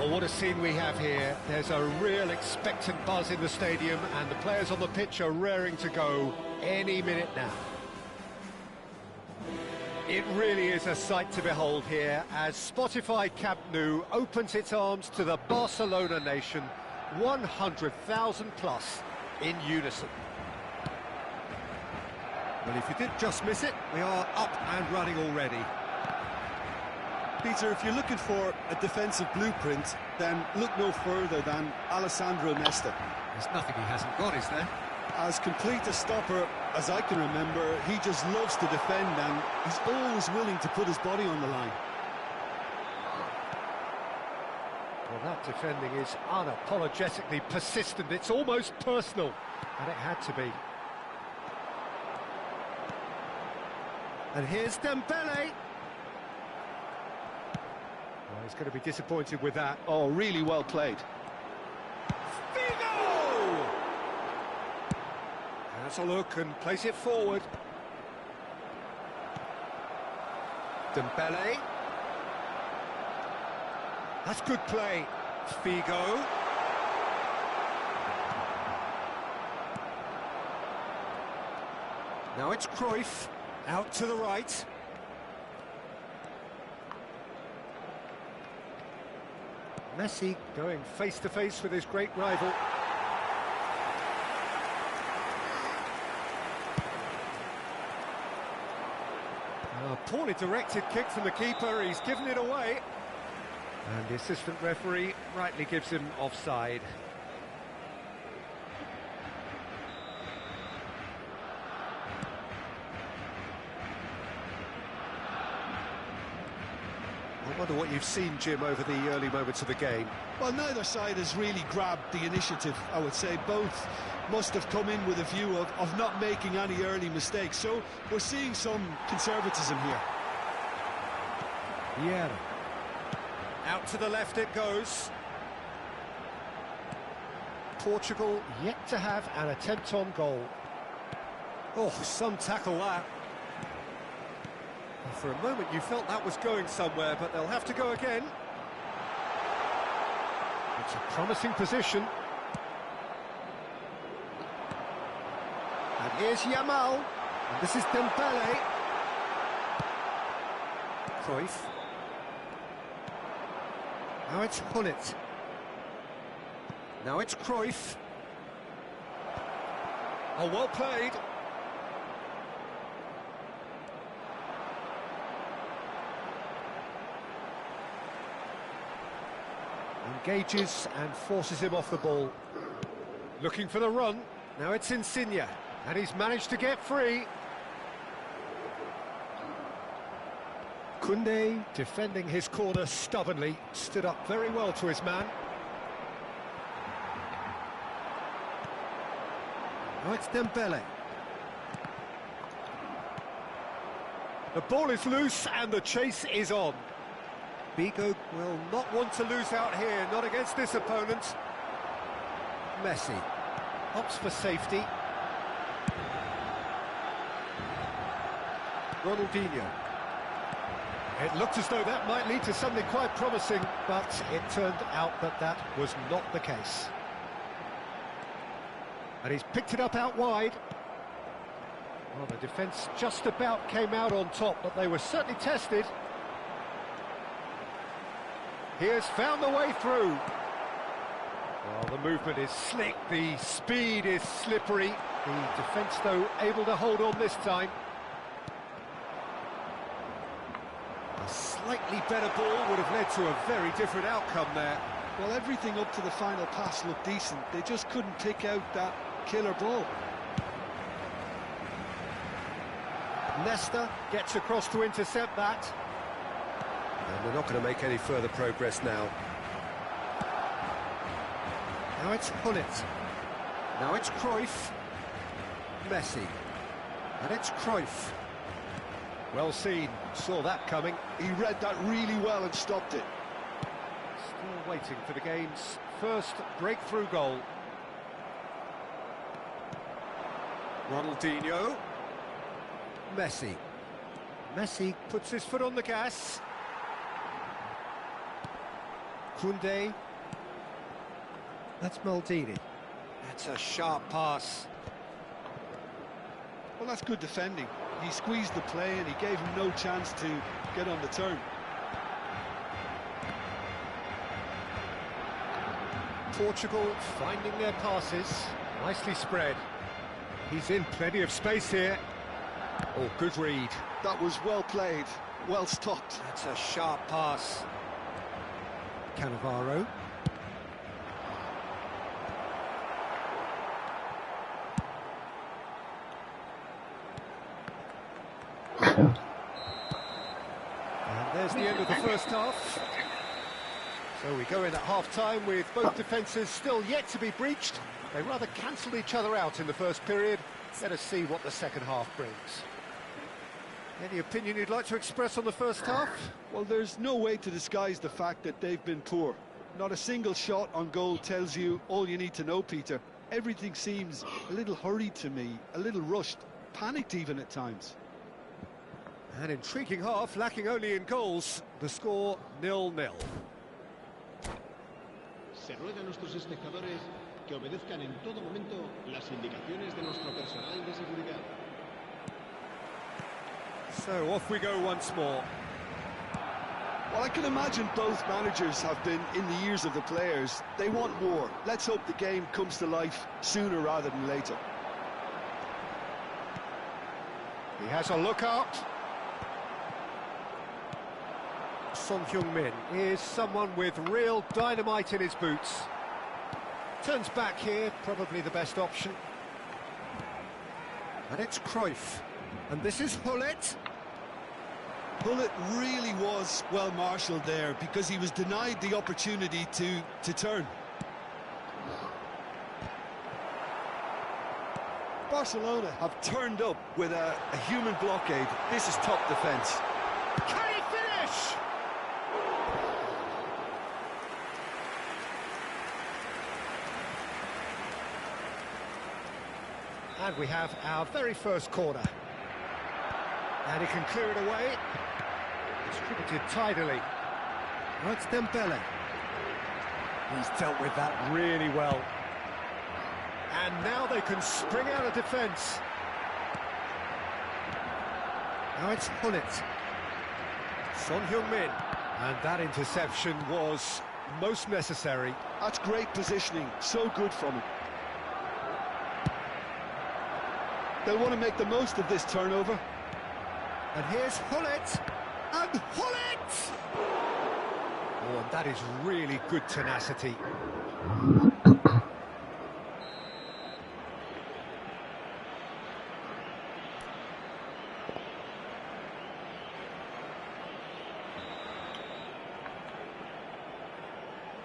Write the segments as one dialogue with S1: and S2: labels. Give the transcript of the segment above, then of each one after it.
S1: Well, what a scene we have here. There's a real expectant buzz in the stadium, and the players on the pitch are raring to go any minute now. It really is a sight to behold here as Spotify Camp Nou opens its arms to the Barcelona nation, 100,000 plus in unison. Well, if you did just miss it, we are up and running already.
S2: Peter, if you're looking for a defensive blueprint, then look no further than Alessandro Nesta.
S1: There's nothing he hasn't got, is there?
S2: As complete a stopper as I can remember, he just loves to defend and he's always willing to put his body on the line.
S1: Well, that defending is unapologetically persistent. It's almost personal, and it had to be. And here's Dembele. Well, he's going to be disappointed with that.
S2: Oh, really well played.
S1: Figo! Has a look and place it forward. Dembele. That's good play. Figo. Now it's Cruyff, out to the right. Messi going face-to-face with his great rival. A poorly directed kick from the keeper, he's given it away. And the assistant referee rightly gives him offside. I wonder what you've seen, Jim, over the early moments of the game.
S2: Well, neither side has really grabbed the initiative, I would say. Both must have come in with a view of not making any early mistakes. So we're seeing some conservatism here.
S1: Yeah. Out to the left it goes. Portugal yet to have an attempt on goal. Oh, some tackle that. For a moment you felt that was going somewhere, but they'll have to go again. It's a promising position. And here's Yamal. And this is Dembele. Cruyff. Now it's Hullet. Now it's Cruyff. Oh, well played. Engages and forces him off the ball. Looking for the run. Now it's Insigne. And he's managed to get free. Koundé, defending his corner stubbornly, stood up very well to his man. Now it's Dembele. The ball is loose and the chase is on. Figo will not want to lose out here, not against this opponent. Messi opts for safety. Ronaldinho. It looked as though that might lead to something quite promising, but it turned out that that was not the case. And he's picked it up out wide. Well, the defence just about came out on top, but they were certainly tested. He has found the way through. Well, the movement is slick, the speed is slippery. The defence, though, able to hold on this time. A slightly better ball would have led to a very different outcome there.
S2: Well, everything up to the final pass looked decent. They just couldn't pick out that killer ball.
S1: Nesta gets across to intercept that. And they're not going to make any further progress now. Now it's Hullet. Now it's Cruyff. Messi. And it's Cruyff. Well seen, saw that coming.
S2: He read that really well and stopped it.
S1: Still waiting for the game's first breakthrough goal. Ronaldinho. Messi. Messi puts his foot on the gas. Koundé. That's Maldini. That's a sharp pass.
S2: Well, that's good defending. He squeezed the play and he gave him no chance to get on the turn.
S1: Portugal finding their passes. Nicely spread. He's in plenty of space here. Oh, good read.
S2: That was well played, well stopped.
S1: That's a sharp pass. Cannavaro. And there's the end of the first half. So we go in at half-time with both defences still yet to be breached. They rather cancelled each other out in the first period. Let us see what the second half brings. Any opinion you'd like to express on the first half?
S2: Well, there's no way to disguise the fact that they've been poor. Not a single shot on goal tells you all you need to know, Peter. Everything seems a little hurried to me, a little rushed, panicked even at times.
S1: An intriguing half, lacking only in goals. The score 0-0.
S3: Se ruega a nuestros espectadores que obedezcan en todo momento las indicaciones de nuestro personal de seguridad.
S1: So off we go once more.
S2: Well, I can imagine both managers have been in the ears of the players. They want more. Let's hope the game comes to life sooner rather than later.
S1: He has a look out. Son Heung-min is someone with real dynamite in his boots. Turns back here, probably the best option. And it's Cruyff. And this is Hullet.
S2: Hullet really was well marshalled there because he was denied the opportunity to turn. Barcelona have turned up with a human blockade. This is top defence.
S1: Can he finish? And we have our very first corner. And he can clear it away. Distributed tidily. Now it's Dembele. He's dealt with that really well. And now they can spring out of defence. Now it's Hullet. Son Heung-min. And that interception was most necessary.
S2: That's great positioning, so good from him. They'll want to make the most of this turnover.
S1: And here's Hullet. And Hullet! Oh, and that is really good tenacity.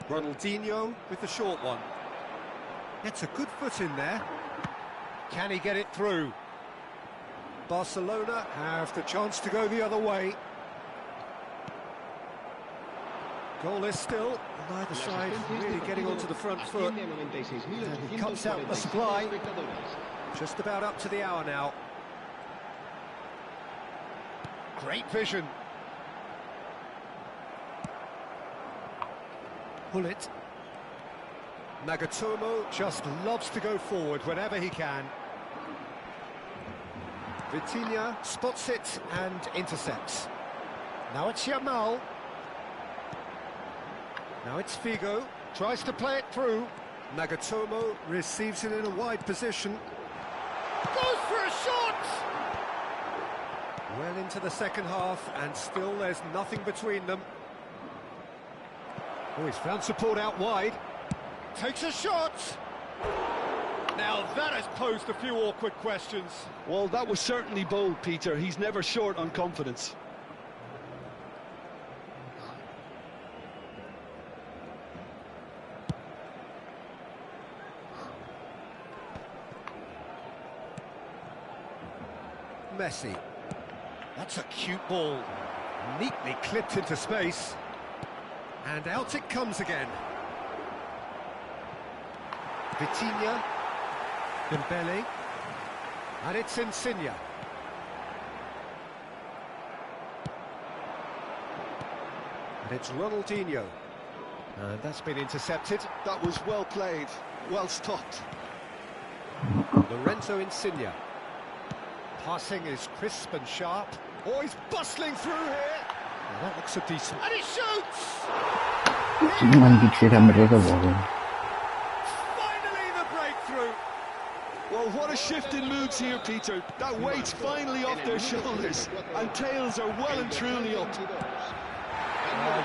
S1: Ronaldinho with the short one. Gets a good foot in there. Can he get it through? Barcelona have the chance to go the other way. Goalless still, neither side really getting onto the front foot. And he cuts out the supply. Just about up to the hour now. Great vision. Hullet. Nagatomo just loves to go forward whenever he can. Vitinha spots it and intercepts. Now it's Yamal. Now it's Figo. Tries to play it through. Nagatomo receives it in a wide position. Goes for a shot! Well into the second half, and still there's nothing between them. Oh, he's found support out wide. Takes a shot! Now that has posed a few awkward questions.
S2: Well, that was certainly bold, Peter. He's never short on confidence.
S1: Messi. That's a cute ball. Neatly clipped into space. And out it comes again. Vitinha. Dembele. And it's Insigne. And it's Ronaldinho. And that's been intercepted.
S2: That was well played, well stopped.
S1: Lorenzo Insigne. Passing is crisp and sharp. Oh, he's bustling through here. Well, that looks a decent. And he shoots! Finally the breakthrough.
S2: Well, what a shift in moods here, Peter. That weight's finally off their shoulders, and tails are well and truly up.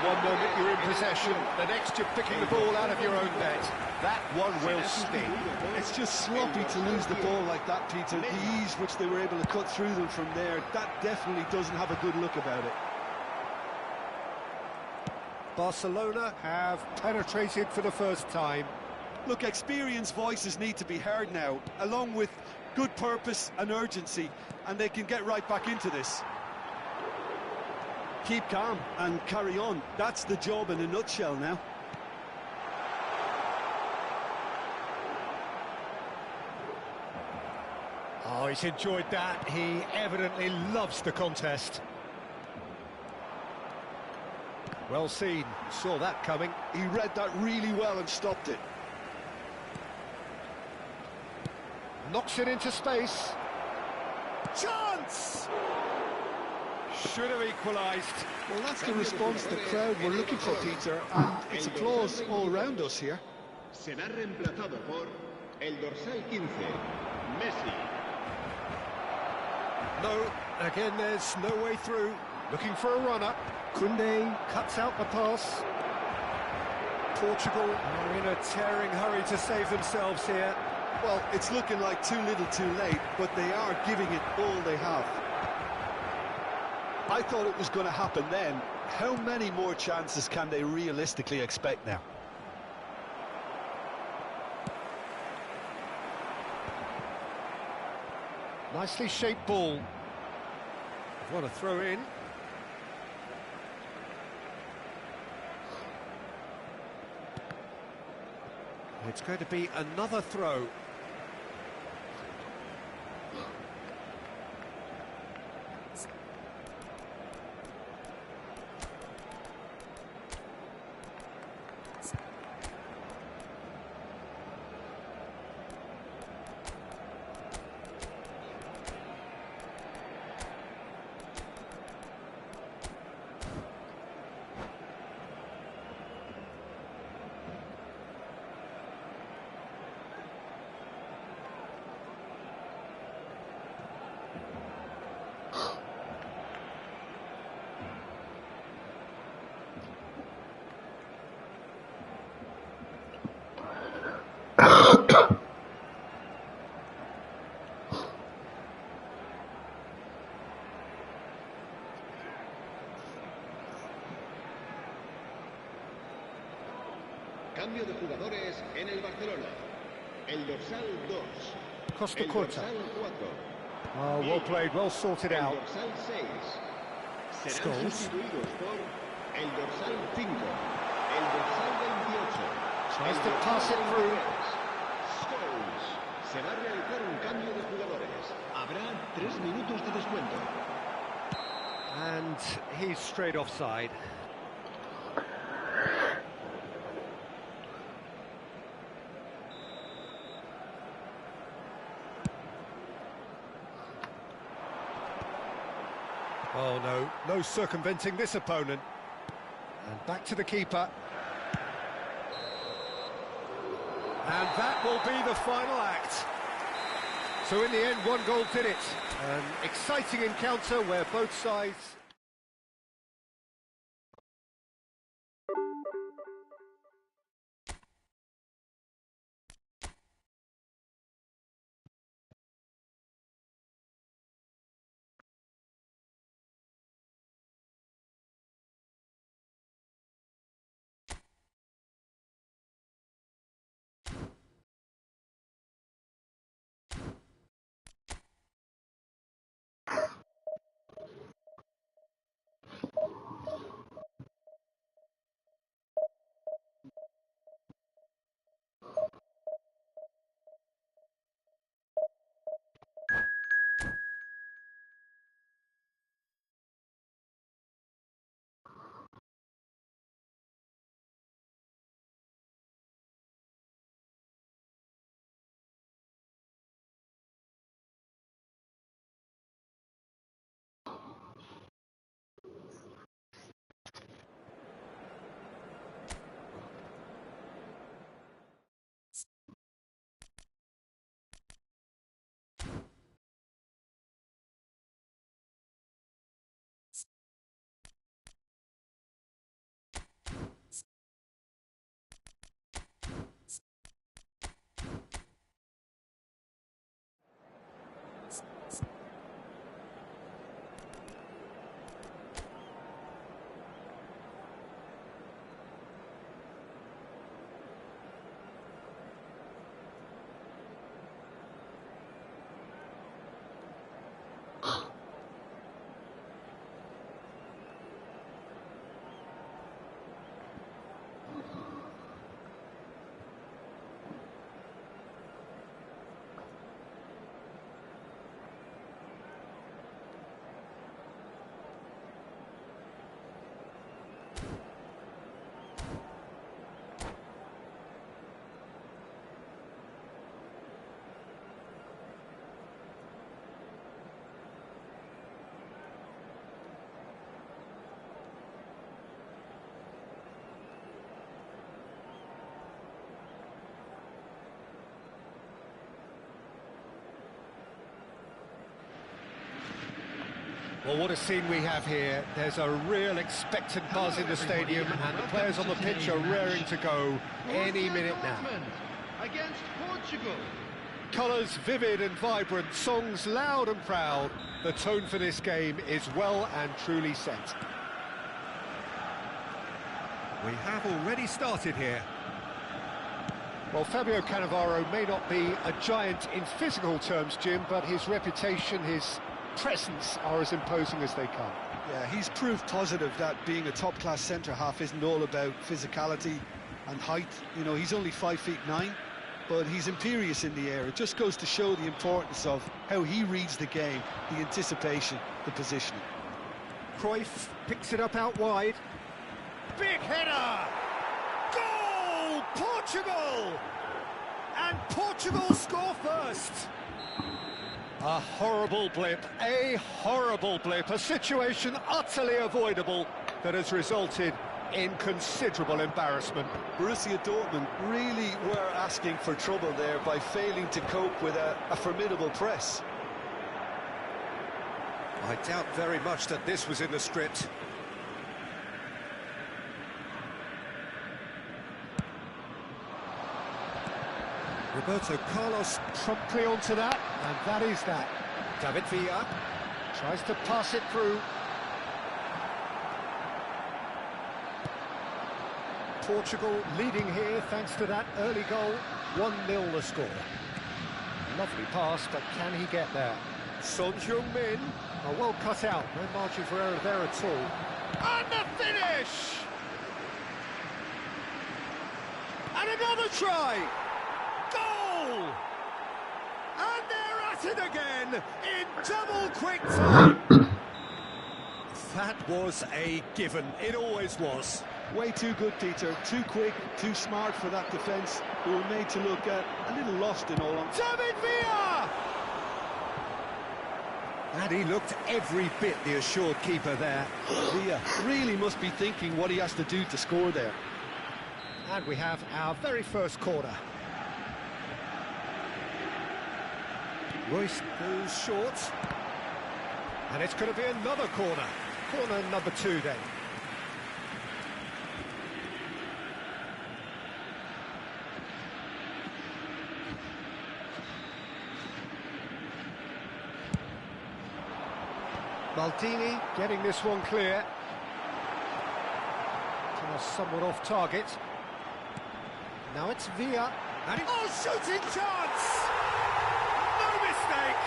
S1: One moment you're in possession, the next you're picking the ball out of your own net. That one will sting.
S2: It's just sloppy to lose the ball like that, Peter. The ease which they were able to cut through them from there, that definitely doesn't have a good look about it.
S1: Barcelona have penetrated for the first time.
S2: Look, experienced voices need to be heard now, along with good purpose and urgency, and they can get right back into this. Keep calm and carry on. That's the job in a nutshell now.
S1: Oh, he's enjoyed that. He evidently loves the contest. Well seen, saw that coming.
S2: He read that really well and stopped it.
S1: Knocks it into space. Chance! Should have equalised.
S2: Well, that's the response the crowd were looking for, Peter, and it's applause all round us here.
S3: Será reemplazado por el dorsal 15, Messi.
S1: No, again there's no way through. Looking for a runner. Koundé cuts out the pass. Portugal are in a tearing hurry to save themselves here.
S2: Well, it's looking like too little too late, but they are giving it all they have. I thought it was going to happen then. How many more chances can they realistically expect now?
S1: Nicely shaped ball. What a throw in. It's going to be another throw.
S3: Cambio de jugadores en el Barcelona. El dorsal 2.
S1: Costa
S3: El
S1: Corta.
S3: dorsal 4.
S1: Oh, well played, well sorted
S3: El
S1: out.
S3: dorsal 6. Serán
S1: Scholes.
S3: sustituidos por el dorsal 5. El dorsal 28.
S1: Tries
S3: el
S1: to
S3: dorsal
S1: pass it through.
S3: 23. Scholes. Se va a realizar un cambio de jugadores. Habrá 3 minutos de descuento.
S1: And he's straight offside. Oh no, no circumventing this opponent. And back to the keeper. And that will be the final act. So in the end, one goal did it. An exciting encounter where both sides Well, what a scene we have here. There's a real expectant buzz in the stadium, and the players on the pitch are raring to go any minute now.
S3: Against Portugal.
S1: Colours vivid and vibrant, songs loud and proud. The tone for this game is well and truly set. We have already started here. Well, Fabio Cannavaro may not be a giant in physical terms, Jim, but his reputation, his presence are as imposing as they come.
S2: Yeah, he's proof positive that being a top-class centre-half isn't all about physicality and height. You know, he's only 5'9", but he's imperious in the air. It just goes to show the importance of how he reads the game, the anticipation, the positioning.
S1: Cruyff picks it up out wide. Big header! Goal! Portugal! And Portugal score first! A horrible blip, a situation utterly avoidable that has resulted in considerable embarrassment.
S2: Borussia Dortmund really were asking for trouble there by failing to cope with a formidable press.
S1: I doubt very much that this was in the script. Roberto Carlos promptly onto that, and that is that. David Villa tries to pass it through. Portugal leading here thanks to that early goal. 1-0 the score. Lovely pass, but can he get there? Son Heung-min, well cut out, no margin for error there at all. And the finish! And another try! Goal! And they're at it again in double quick time. That was a given. It always was.
S2: Way too good, Peter. Too quick, too smart for that defence, who were made to look a little lost in all honesty.
S1: David Villa! And he looked every bit the assured keeper there.
S2: Villa really must be thinking what he has to do to score there.
S1: And we have our very first corner. Royce goes short. And it's going to be another corner. Corner number 2 then. Maldini getting this one clear. Somewhat off target. Now it's Villa. And shooting chance! No mistake!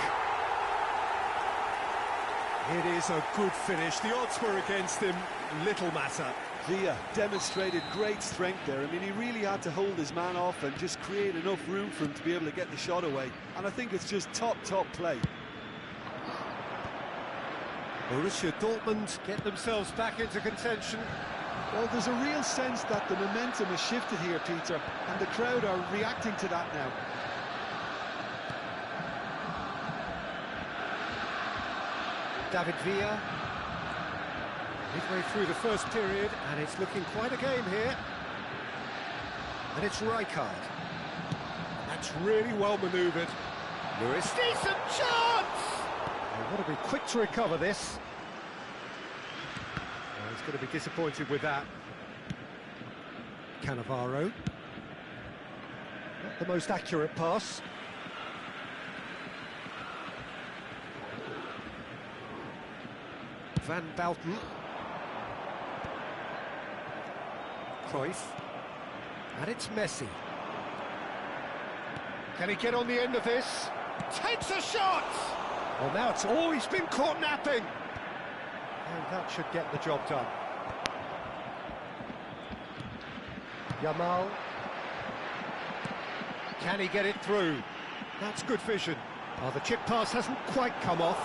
S1: It is a good finish. The odds were against him. Little matter.
S2: Villa demonstrated great strength there. I mean, he really had to hold his man off and just create enough room for him to be able to get the shot away. And I think it's just top play.
S1: Borussia Dortmund get themselves back into contention.
S2: Well, there's a real sense that the momentum has shifted here, Peter, and the crowd are reacting to that now.
S1: David Villa, midway through the first period, and it's looking quite a game here. And it's Rijkaard. That's really well manoeuvred. Lewis, decent chance! They want to be quick to recover this. He's going to be disappointed with that. Cannavaro. Not the most accurate pass. Van Bouten. Cruyff. And it's Messi. Can he get on the end of this? Takes a shot! Well, now it's always been caught napping. And that should get the job done. Yamal. Can he get it through? That's good vision. Oh, the chip pass hasn't quite come off.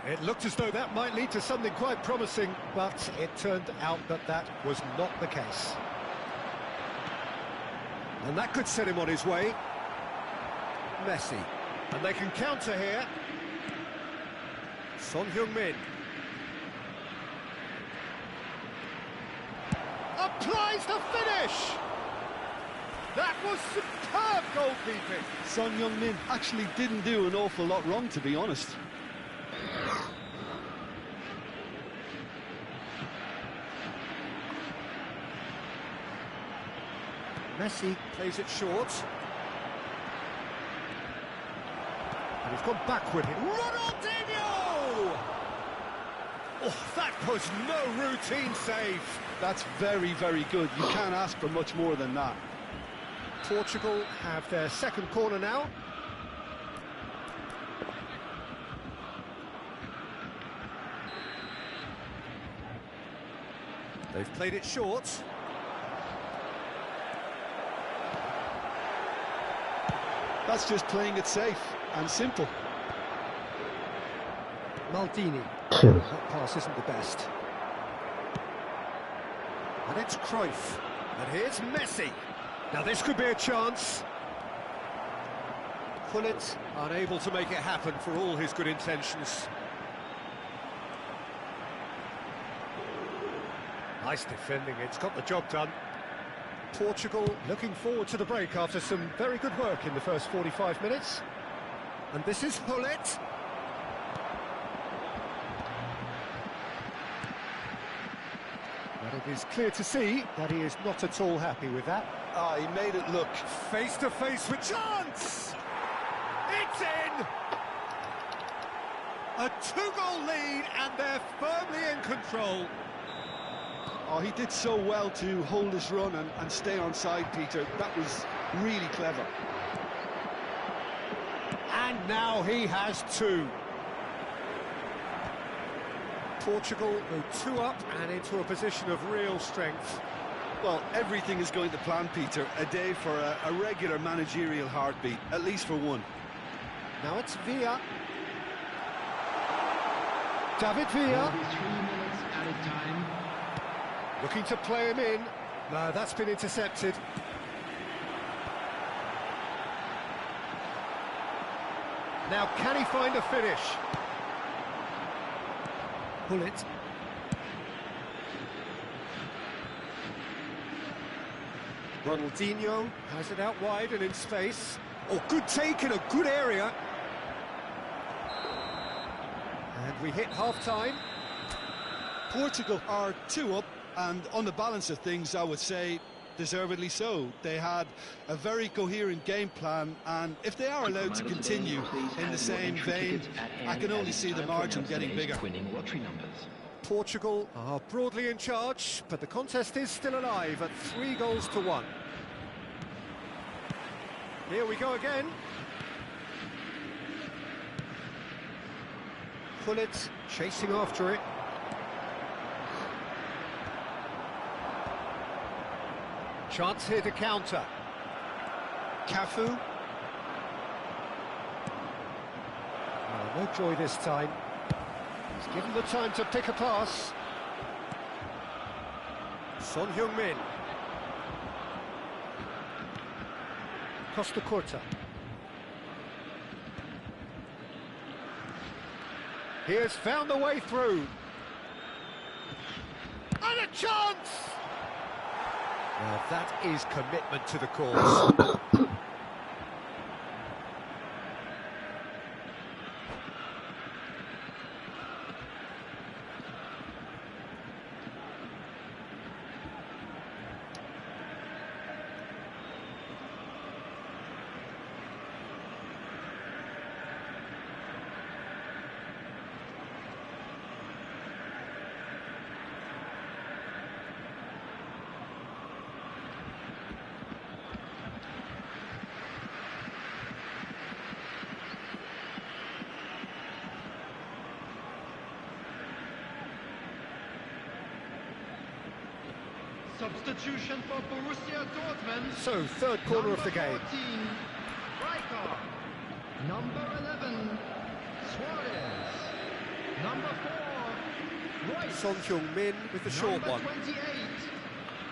S1: It looked as though that might lead to something quite promising, but it turned out that that was not the case. And that could set him on his way. Messi. And they can counter here. Son Heung-min. Applies the finish! That was superb goalkeeping.
S2: Son Heung-min actually didn't do an awful lot wrong, to be honest.
S1: Messi plays it short. And he's gone backward here. Ronaldinho! Oh, that was no routine save.
S2: That's very, very good. You can't ask for much more than that.
S1: Portugal have their second corner now. They've played it short.
S2: That's just playing it safe and simple.
S1: Maldini. That pass isn't the best. And it's Cruyff. And here's Messi. Now this could be a chance. Gullit unable to make it happen for all his good intentions. Nice defending, it's got the job done. Portugal looking forward to the break after some very good work in the first 45 minutes. And this is Gullit. But it is clear to see that he is not at all happy with that.
S2: He made it look
S1: Face to face with chance! It's in! A two-goal lead and they're firmly in control.
S2: Oh, he did so well to hold his run and stay on side, Peter. That was really clever.
S1: And now he has two. Portugal go 2 up and into a position of real strength.
S2: Well, everything is going to plan, Peter. A day for a regular managerial heartbeat, at least for one.
S1: Now it's Villa. David Villa.
S3: 3 minutes added time.
S1: Looking to play him in. No, that's been intercepted. Now, can he find a finish? Gullit. Ronaldinho has it out wide and in space. Oh, good take in a good area. And we hit half-time.
S2: Portugal are 2 up, and on the balance of things, I would say deservedly so. They had a very coherent game plan, and if they are allowed to continue in the same vein, I can only see the margin getting bigger.
S1: Portugal are broadly in charge, but the contest is still alive at 3-1. Here we go again. Gullit chasing after it. Chance here to counter. Cafu. Oh, no joy this time. He's given the time to pick a pass. Son Heung-min. Costa Curta. He has found the way through. And a chance! Now that is commitment to the cause.
S3: Substitution for Borussia Dortmund.
S1: So, third corner of the game.
S3: Number 14, Rijkaard. Number 11, Suarez. Number 4, Royce.
S1: Son Heung-min with the short
S3: Number
S1: one.
S3: 28,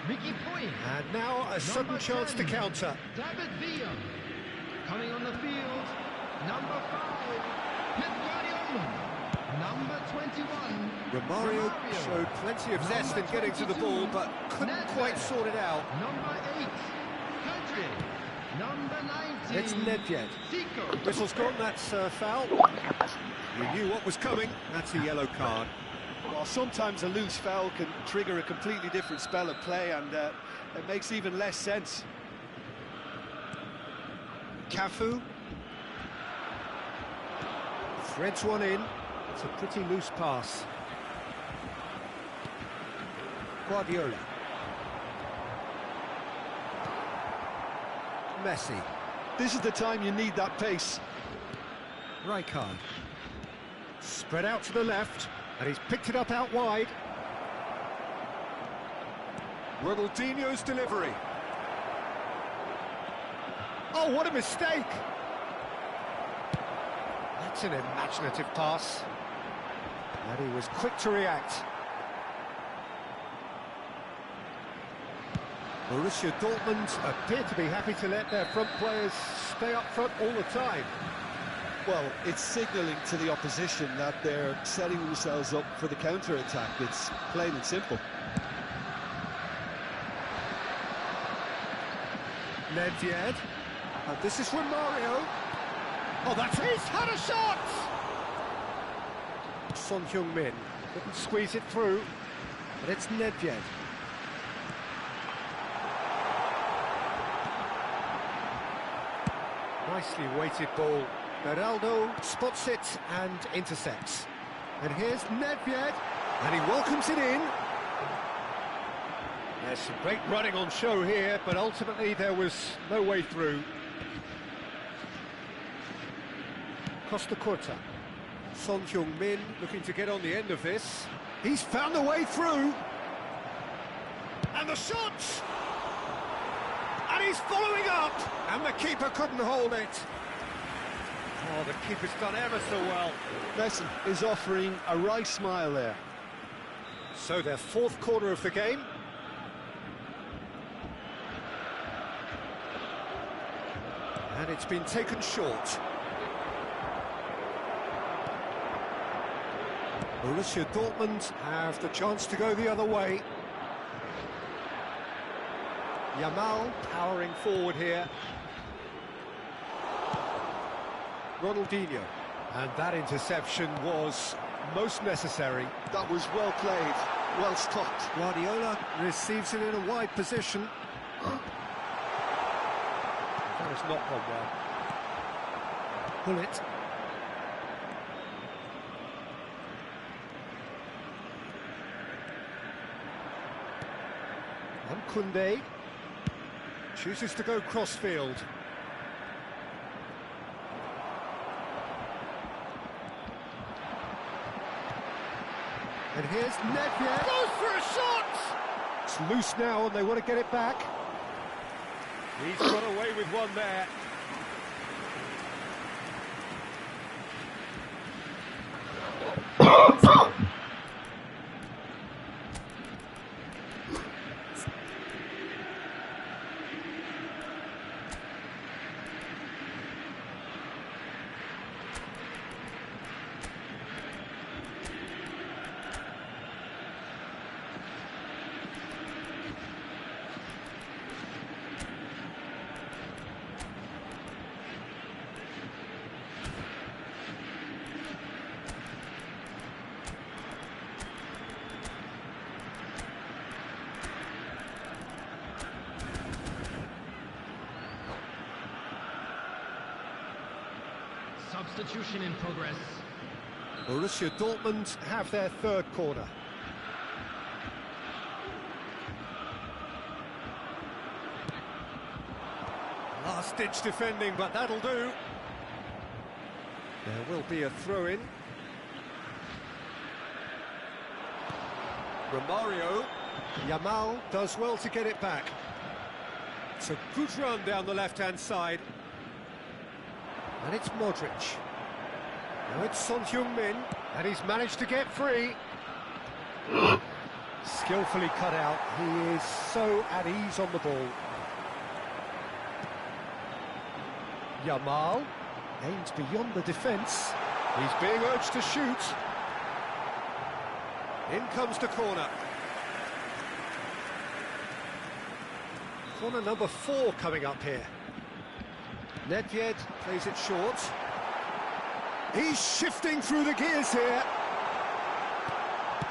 S3: Ricky Point.
S1: And now a sudden
S3: Number
S1: chance
S3: 10,
S1: to counter.
S3: David Villa. Coming on the field, number 5, Pep Guardiola. Number 21,
S1: Romario showed plenty of zest in getting to the ball, but couldn't quite sort it out.
S3: Number 8, Country. Number 19,
S1: It's Nedved.
S3: Zico.
S1: Whistle's gone, that's a foul. We knew what was coming, that's a yellow card.
S2: Well, sometimes a loose foul can trigger a completely different spell of play, and it makes even less sense.
S1: Cafu. Threads one in. It's a pretty loose pass. Guardiola. Messi.
S2: This is the time you need that pace.
S1: Rijkaard. Spread out to the left, and he's picked it up out wide. Ronaldinho's delivery. Oh, what a mistake! That's an imaginative pass. And he was quick to react. Borussia Dortmund appear to be happy to let their front players stay up front all the time.
S2: Well, it's signalling to the opposition that they're setting themselves up for the counter-attack. It's plain and simple.
S1: Nedved. And this is from Mario. Oh, that's it! He's had a shot! Son Heung-min couldn't squeeze it through, but it's Nedved. Nicely weighted ball. Beraldo spots it and intercepts. And here's Nedved, and he welcomes it in. There's some great running on show here, but ultimately there was no way through. Costa Curta. Son Heung-min looking to get on the end of this. He's found a way through. And the shot! And he's following up! And the keeper couldn't hold it. Oh, the keeper's done ever so well.
S2: Messi is offering a right smile there.
S1: So their fourth corner of the game. And it's been taken short. Borussia Dortmund have the chance to go the other way. Yamal powering forward here. Ronaldinho. And that interception was most necessary.
S2: That was well played, well stopped.
S1: Guardiola receives it in a wide position. That has not gone well. Bullet. And Koundé chooses to go crossfield. And here's Nedved. Goes for a shot! It's loose now and they want to get it back. He's got away with one there.
S3: Substitution in progress.
S1: Borussia Dortmund have their third corner. Last-ditch defending, but that'll do. There will be a throw-in. Romario. Yamal does well to get it back. It's a good run down the left-hand side. And it's Modric. Now it's Son Heung-min, and he's managed to get free. Skillfully cut out. He is so at ease on the ball. Yamal aims beyond the defence. He's being urged to shoot. In comes the corner. Corner number 4 coming up here. Nedved plays it short. He's shifting through the gears here.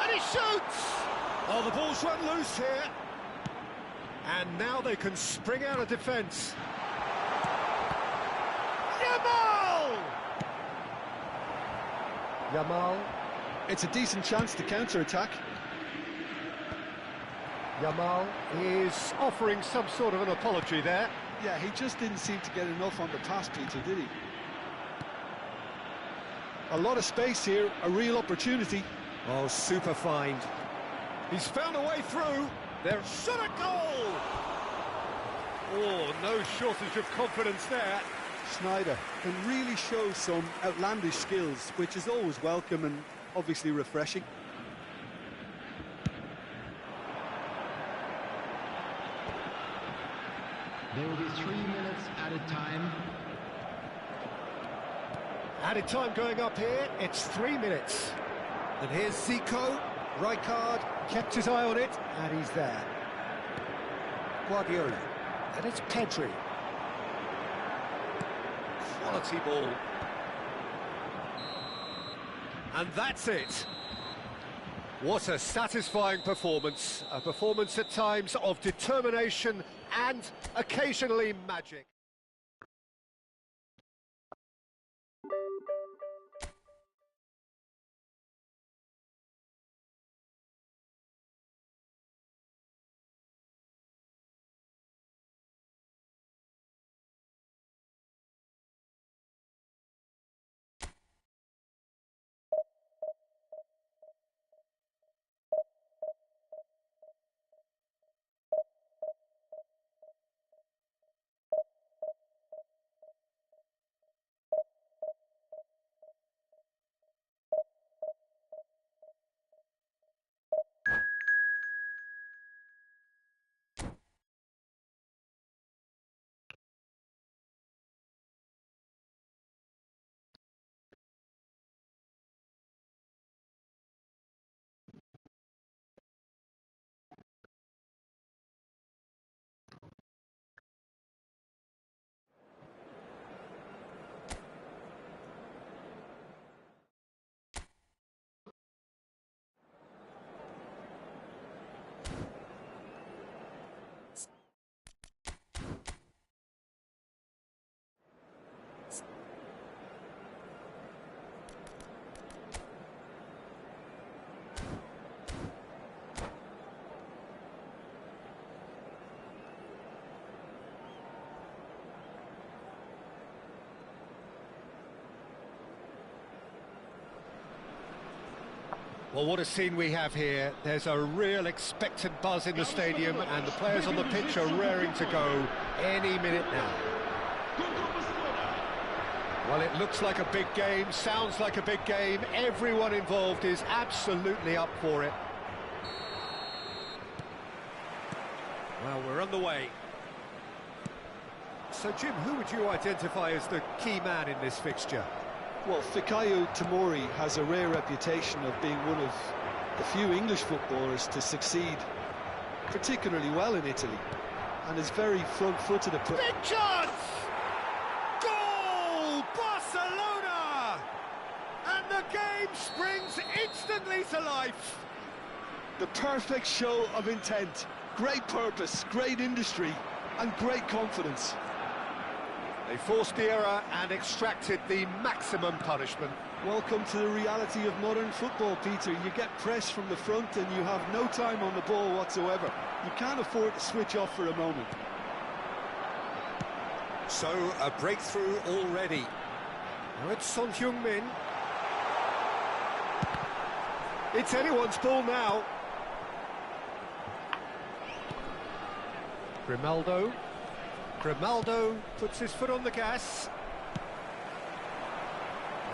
S1: And he shoots! Oh, the ball's run loose here. And now they can spring out of defence. Yamal.
S2: It's a decent chance to counter-attack.
S1: Yamal is offering some sort of an apology there.
S2: Yeah, he just didn't seem to get enough on the pass, Peter, did he? A lot of space here, a real opportunity.
S1: Oh, super find. He's found a way through. There's shot a goal! Oh, no shortage of confidence there.
S2: Sneijder can really show some outlandish skills, which is always welcome and obviously refreshing.
S3: There will be 3 minutes added time.
S1: Added time going up here, it's 3 minutes. And here's Zico, right card, kept his eye on it, and he's there. Guardiola, and it's Pedri. Quality ball. And that's it. What a satisfying performance. A performance at times of determination and occasionally magic. Well, what a scene we have here. There's a real expectant buzz in the stadium, and the players on the pitch are raring to go any minute now. Well, it looks like a big game, sounds like a big game. Everyone involved is absolutely up for it. Well, we're on the way. So, Jim, who would you identify as the key man in this fixture?
S2: Well, Fikayo Tomori has a rare reputation of being one of the few English footballers to succeed particularly well in Italy, and is very front-footed approach.
S1: Big chance! Goal! Barcelona! And the game springs instantly to life.
S2: The perfect show of intent, great purpose, great industry, and great confidence.
S1: They forced the error and extracted the maximum punishment.
S2: Welcome to the reality of modern football, Peter. You get pressed from the front and you have no time on the ball whatsoever. You can't afford to switch off for a moment.
S1: So, a breakthrough already. Now it's Son Heung-min. It's anyone's ball now. Grimaldo. Grimaldo puts his foot on the gas.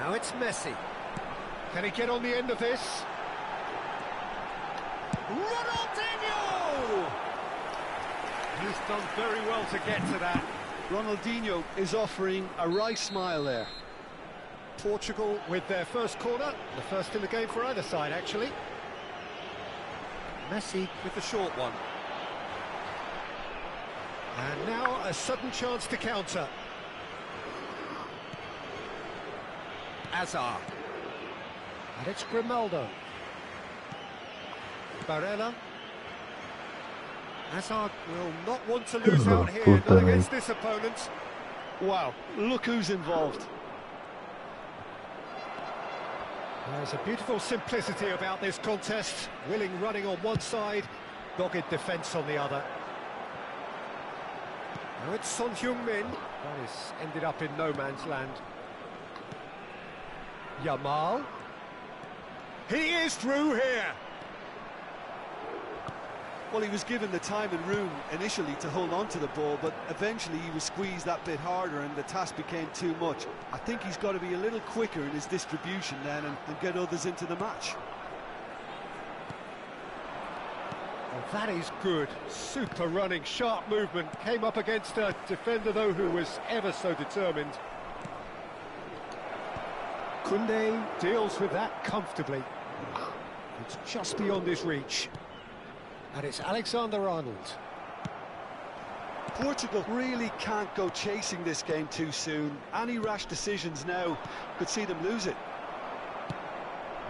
S1: Now it's Messi. Can he get on the end of this? Ronaldinho! He's done very well to get to that.
S2: Ronaldinho is offering a right smile there.
S1: Portugal with their first corner, the first in the game for either side, actually. Messi with the short one. And now a sudden chance to counter. Azar. And it's Grimaldo. Barella. Hazard will not want to lose out here, not against this opponent.
S2: Wow, look who's involved.
S1: There's a beautiful simplicity about this contest. Willing running on one side, dogged defence on the other. Now it's Son Heung-min. That is ended up in no man's land. Yamal. He is through here.
S2: Well, he was given the time and room initially to hold on to the ball, but eventually he was squeezed that bit harder and the task became too much. I think he's got to be a little quicker in his distribution then and get others into the match.
S1: Well, that is good. Super running, sharp movement. Came up against a defender, though, who was ever so determined. Koundé deals with that comfortably. It's just beyond his reach. And it's Alexander-Arnold.
S2: Portugal really can't go chasing this game too soon. Any rash decisions now could see them lose it.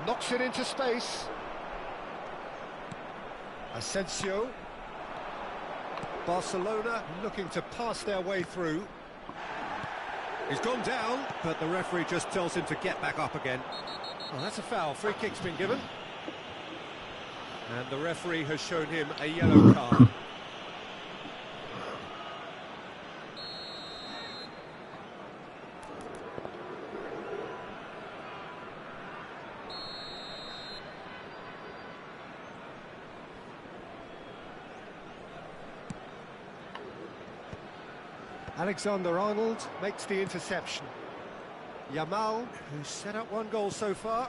S1: Knocks it into space. Asensio. Barcelona looking to pass their way through. He's gone down, but the referee just tells him to get back up again. Well, that's a foul. Free kick's been given. And the referee has shown him a yellow card. Alexander-Arnold makes the interception. Yamal, who's set up one goal so far.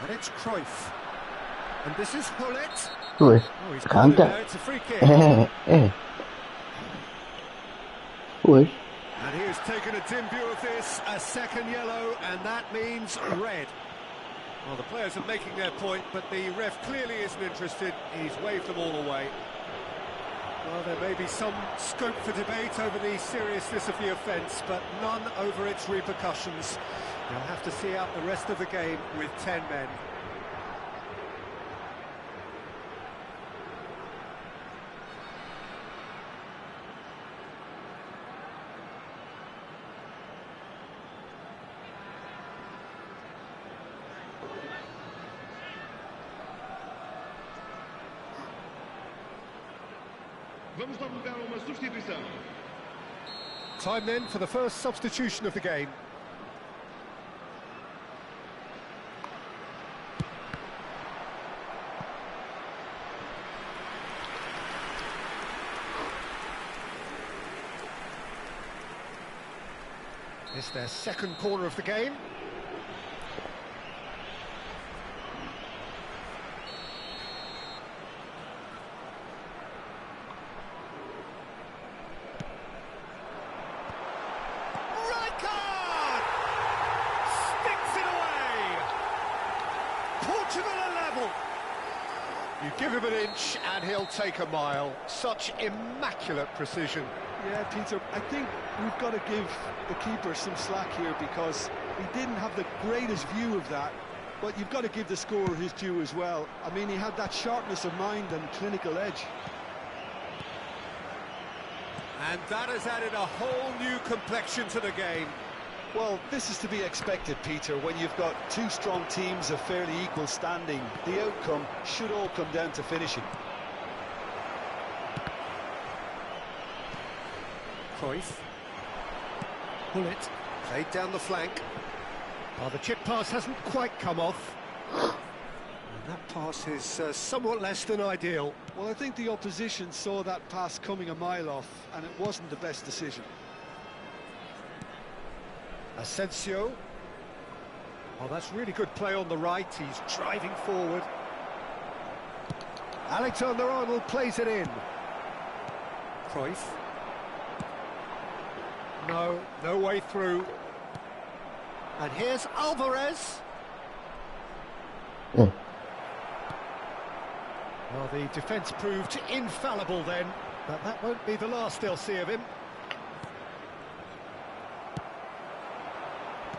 S1: And it's Cruyff. And this is Hullet.
S4: Ui,
S1: Oh, he's
S4: kháng
S1: got it
S4: trận.
S1: there. It's a free kick.
S4: Ui,
S1: And he has taken a dim view of this, a second yellow, and that means red. Well, the players are making their point, but the ref clearly isn't interested. He's waved them all away. Well, there may be some scope for debate over the seriousness of the offence, but none over its repercussions. They'll have to see out the rest of the game with 10 men.
S3: Vamos dar lugar a uma substituição.
S1: Time then for the first substitution of the game. It's their second corner of the game. You give him an inch and he'll take a mile. Such immaculate precision.
S2: Yeah, Peter, I think we've got to give the keeper some slack here because he didn't have the greatest view of that, but you've got to give the scorer his due as well. I mean, he had that sharpness of mind and clinical edge.
S1: And that has added a whole new complexion to the game.
S2: Well, this is to be expected, Peter, when you've got two strong teams of fairly equal standing. The outcome should all come down to finishing.
S1: Cruyff. Hullet played down the flank. Oh, the chip pass hasn't quite come off. And that pass is somewhat less than ideal.
S2: Well, I think the opposition saw that pass coming a mile off, and it wasn't the best decision.
S1: Asensio. Oh, that's really good play on the right. He's driving forward. Alexander-Arnold plays it in. Cruyff. No way through. And here's Alvarez.
S4: ui,
S1: Well, the defence proved infallible then, but that won't be the last they'll see of him.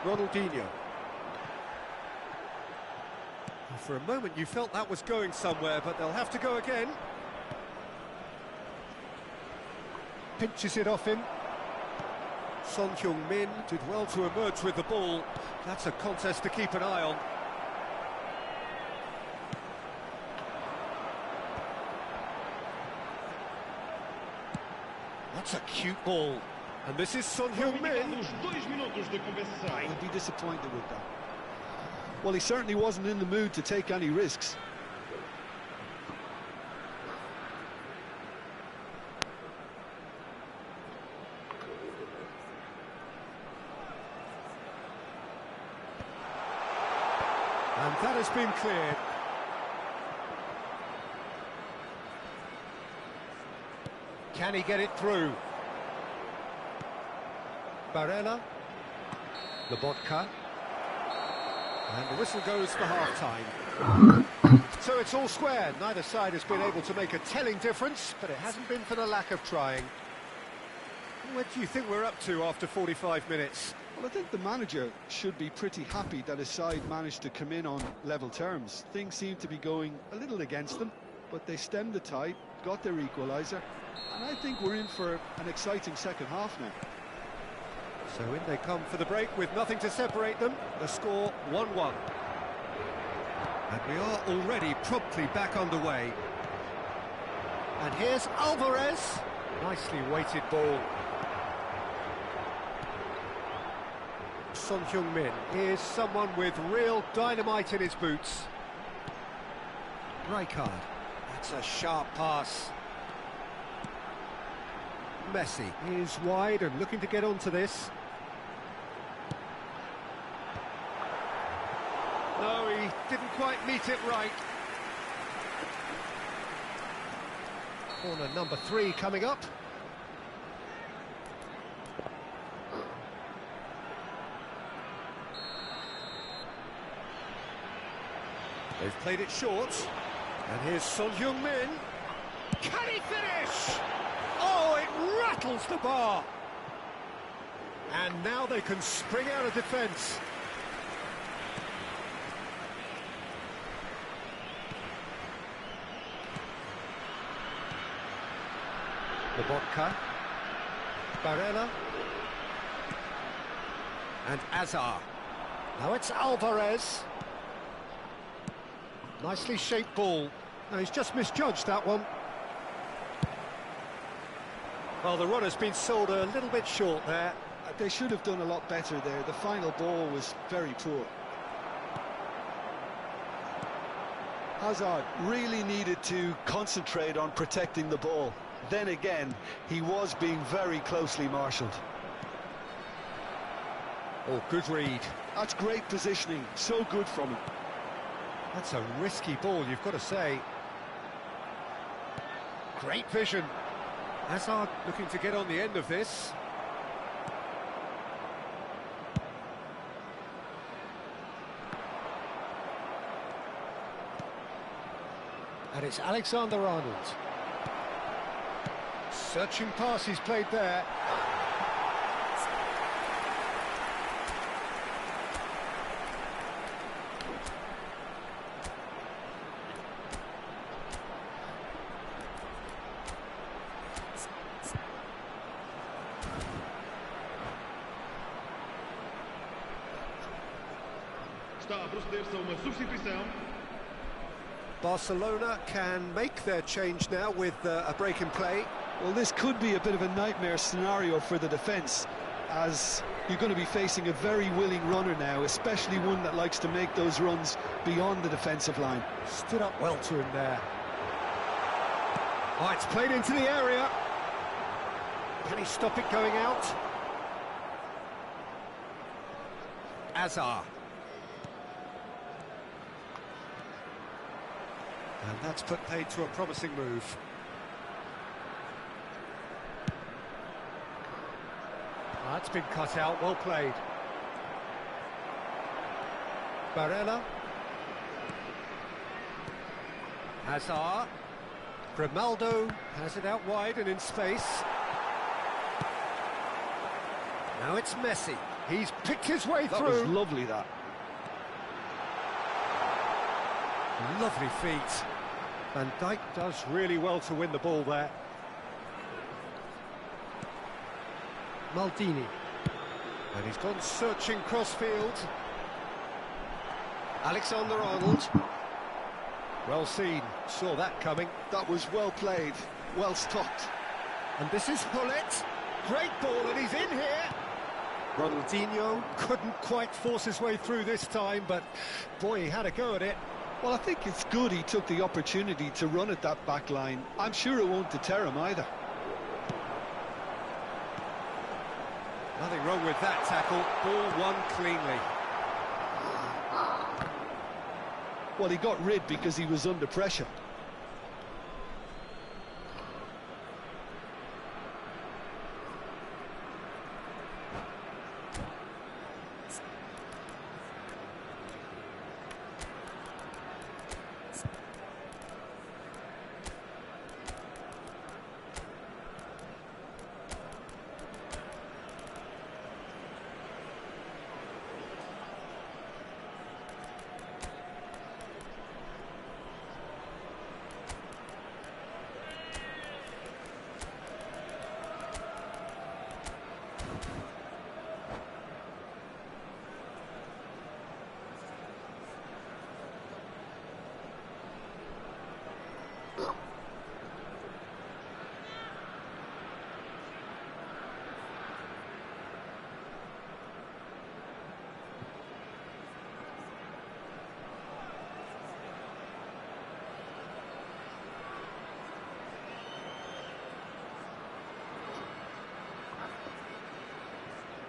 S1: Ronaldinho. Well, for a moment you felt that was going somewhere, but they'll have to go again. Pinches it off him. Son Heung-min did well to emerge with the ball. That's a contest to keep an eye on. That's a cute ball. And this is Son Heung-min.
S2: I'd be disappointed with that. Well, he certainly wasn't in the mood to take any risks.
S1: And that has been cleared. Can he get it through? Bora, Lobotka. And the whistle goes for half-time. So it's all square. Neither side has been able to make a telling difference, but it hasn't been for the lack of trying. What do you think we're up to after 45 minutes?
S2: Well, I think the manager should be pretty happy that his side managed to come in on level terms. Things seem to be going a little against them, but they stemmed the tide, got their equaliser, and I think we're in for an exciting second half now.
S1: So in they come for the break with nothing to separate them. The score 1-1. And we are already promptly back underway. And here's Alvarez. Nicely weighted ball. Son Heung-min is someone with real dynamite in his boots. Rijkaard. That's a sharp pass. Messi is wide and looking to get onto this. No, he didn't quite meet it right. Corner number 3 coming up. They've played it short. And here's Son Heung-min. Can he finish? Oh, it rattles the bar. And now they can spring out of defence. Lobotka, Bora, and Azar. Now it's Alvarez. Nicely shaped ball. No, he's just misjudged that one. Well, the run has been sold a little bit short there.
S2: They should have done a lot better there. The final ball was very poor. Hazard really needed to concentrate on protecting the ball. Then again, he was being very closely marshalled.
S1: Oh, good read.
S2: That's great positioning, so good from him.
S1: That's a risky ball, you've got to say. Great vision. Hazard looking to get on the end of this. And it's Alexander-Arnold. Searching pass he's played there.
S3: Está a proceder-se a uma substituição.
S1: Barcelona can make their change now with a break in play.
S2: Well, this could be a bit of a nightmare scenario for the defence, as you're going to be facing a very willing runner now, especially one that likes to make those runs beyond the defensive line.
S1: Stood up well to him there. Oh, it's played into the area. Can he stop it going out? Azar. And that's put paid to a promising move. That's been cut out, well played. Bora. Hazard. Grimaldo has it out wide and in space. Now it's Messi. He's picked his way through.
S2: That was lovely, that.
S1: Lovely feet. Van Dijk does really well to win the ball there. Maldini. And he's gone searching crossfield. Alexander-Arnold. Well seen, saw that coming.
S2: That was well played, well stopped.
S1: And this is Hullet. Great ball, and he's in here. Ronaldinho couldn't quite force his way through this time, but boy, he had a go at it.
S2: Well, I think it's good he took the opportunity to run at that back line. I'm sure it won't deter him either.
S1: Nothing wrong with that tackle. Ball won cleanly.
S2: Well, he got rid because he was under pressure.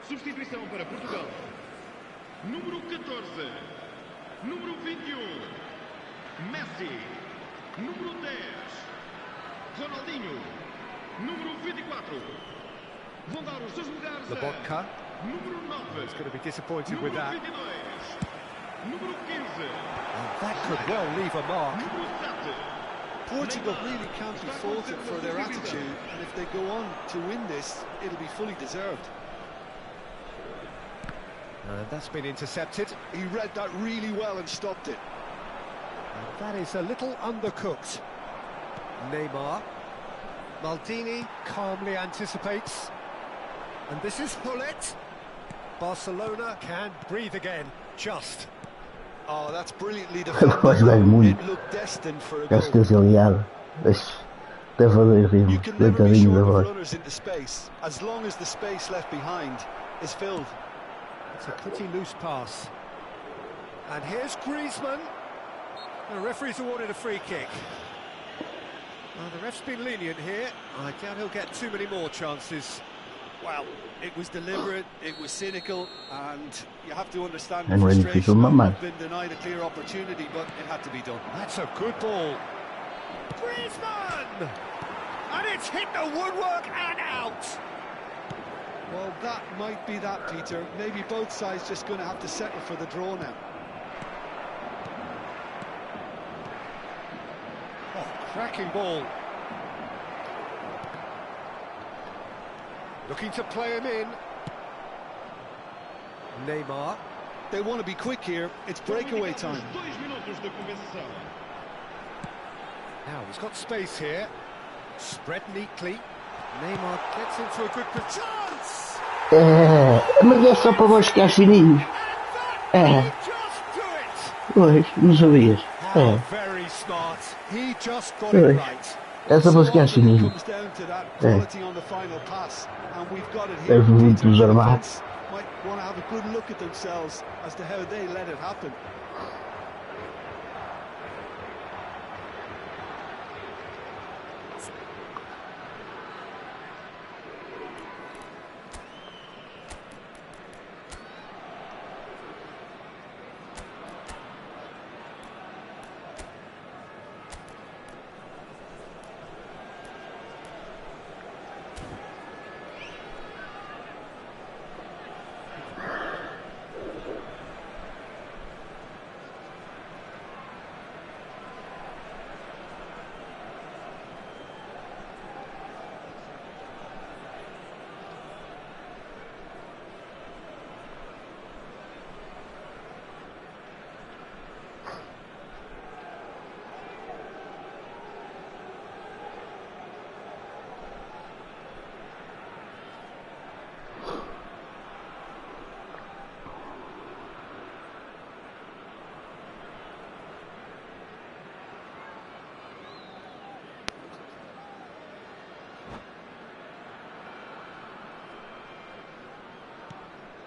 S3: Substituição para Portugal. Número 14. Número 21. Messi. Número 10. Ronaldinho. Número 24. Vão dar os seus lugares a
S1: Lobotka.
S3: número 9.
S1: He's going to be disappointed with that.
S3: 22. Número 15.
S1: That could well leave a mark.
S3: Número 7.
S2: Portugal really can't be faulted for their attitude, and if they go on to win this, it'll be fully deserved.
S1: And that's been intercepted.
S2: He read that really well and stopped it.
S1: And that is a little undercooked. Neymar. Maldini calmly anticipates. And this is Hullet. Barcelona can breathe again. Just.
S2: Oh, that's brilliantly
S4: Depois vai
S2: defended.
S4: muito.
S2: It looked destined for a
S4: Já
S2: goal.
S4: estou desligado. Deixa. Deve fazer ritmo.
S2: You can never be
S4: Coitadinho da
S2: short of
S4: voz.
S2: runners into space, as long as the space left behind is filled.
S1: It's a pretty loose pass. And here's Griezmann. The referee's awarded a free kick. Well, the ref's been lenient here. I doubt he'll get too many more chances.
S2: Well, it was deliberate, it was cynical, and you have to understand the
S4: And really
S2: frustration
S4: people
S2: of
S4: mad.
S2: not been denied a clear opportunity, but it had to be done.
S1: That's a good ball. Griezmann! And it's hit the woodwork and out.
S2: Well, that might be that, Peter. Maybe both sides just going to have to settle for the draw now.
S1: Oh, cracking ball. Looking to play him in. Neymar.
S2: They want to be quick here. It's breakaway time.
S3: 2 minutos de compensação.
S1: Now he's got space here. Spread neatly. Neymar gets into a good chance.
S4: Mas é só para vós ficar fininhos.
S1: And that just do it.
S4: Pois, não sabias.
S1: How very smart. He just got
S4: Pois.
S1: it right.
S4: É só para ficar
S2: So often it
S4: fininho.
S2: comes down to that quality on the final pass, and we've got it
S4: É
S2: here.
S4: muito
S2: Peter, the
S4: armados.
S2: defence might want to have a good look at themselves as to how they let it happen.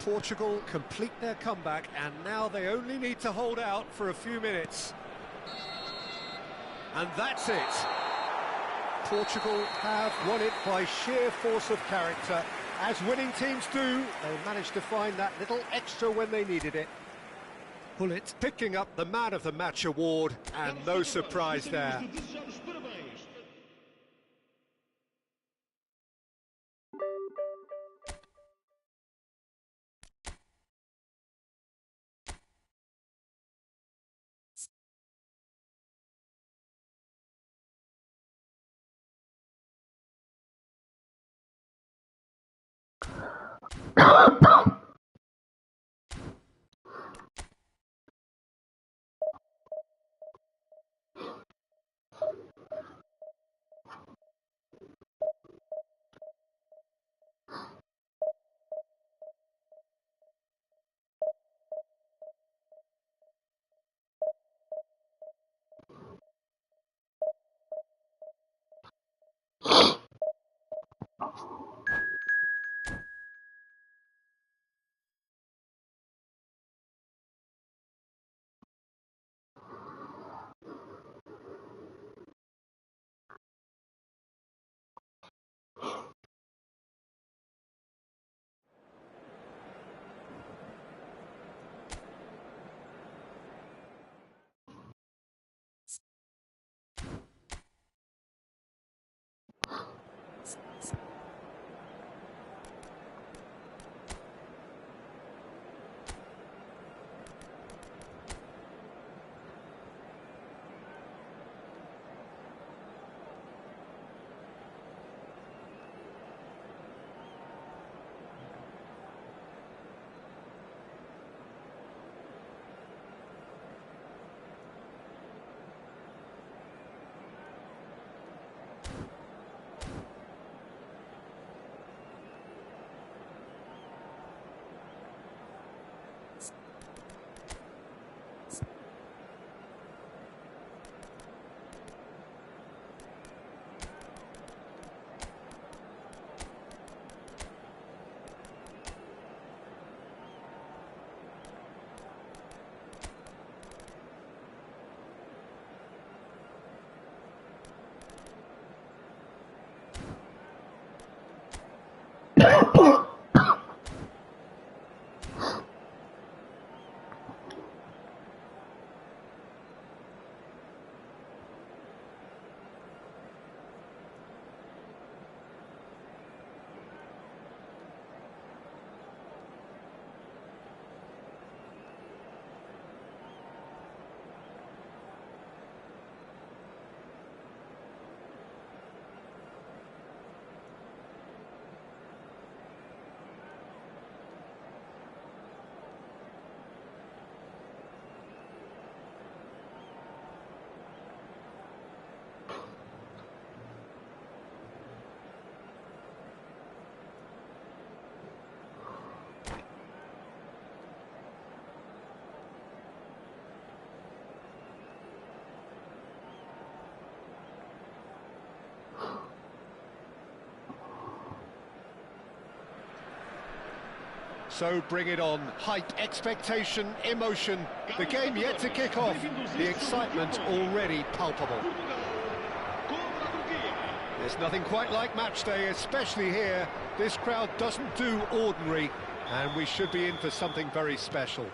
S1: Portugal complete their comeback, and now they only need to hold out for a few minutes. And that's it. Portugal have won it by sheer force of character. As winning teams do, they managed to find that little extra when they needed it. Pullet picking up the Man of the Match award, and no surprise there. So bring it on. Hype, expectation, emotion. The game yet to kick off. The excitement already palpable. There's nothing quite like match day, especially here. This crowd doesn't do ordinary, and we should be in for something very special.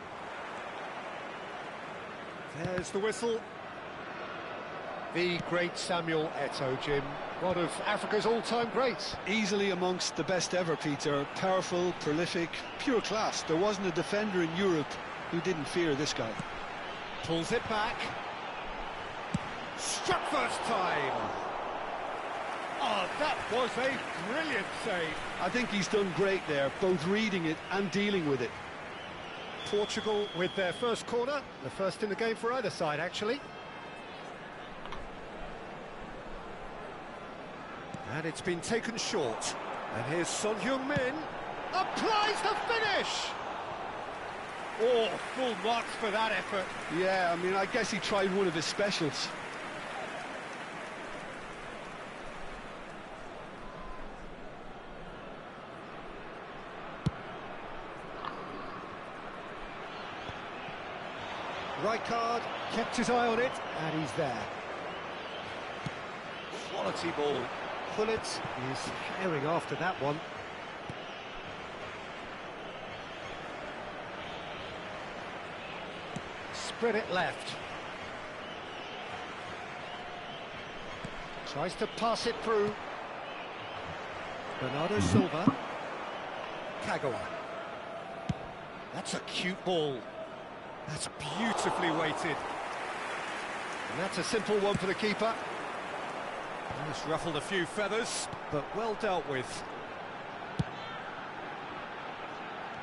S1: There's the whistle. The great Samuel Eto'o, Jim. One of Africa's all-time greats.
S2: Easily amongst the best ever, Peter. Powerful, prolific, pure class. There wasn't a defender in Europe who didn't fear this guy.
S1: Pulls it back. Struck first time. Oh, that was a brilliant save.
S2: I think he's done great there, both reading it and dealing with it.
S1: Portugal with their first corner. The first in the game for either side, actually. And it's been taken short. And here's Son Heung-min. Applies the finish! Oh, full marks for that effort.
S2: Yeah, I mean, I guess he tried one of his specials.
S1: Right card, kept his eye on it, and he's there. Quality ball. Pullet is herring after that one. Spread it left. Tries to pass it through. Bernardo Silva. Kagawa. That's a cute ball. That's beautifully weighted. And that's a simple one for the keeper. Just ruffled a few feathers, but well dealt with.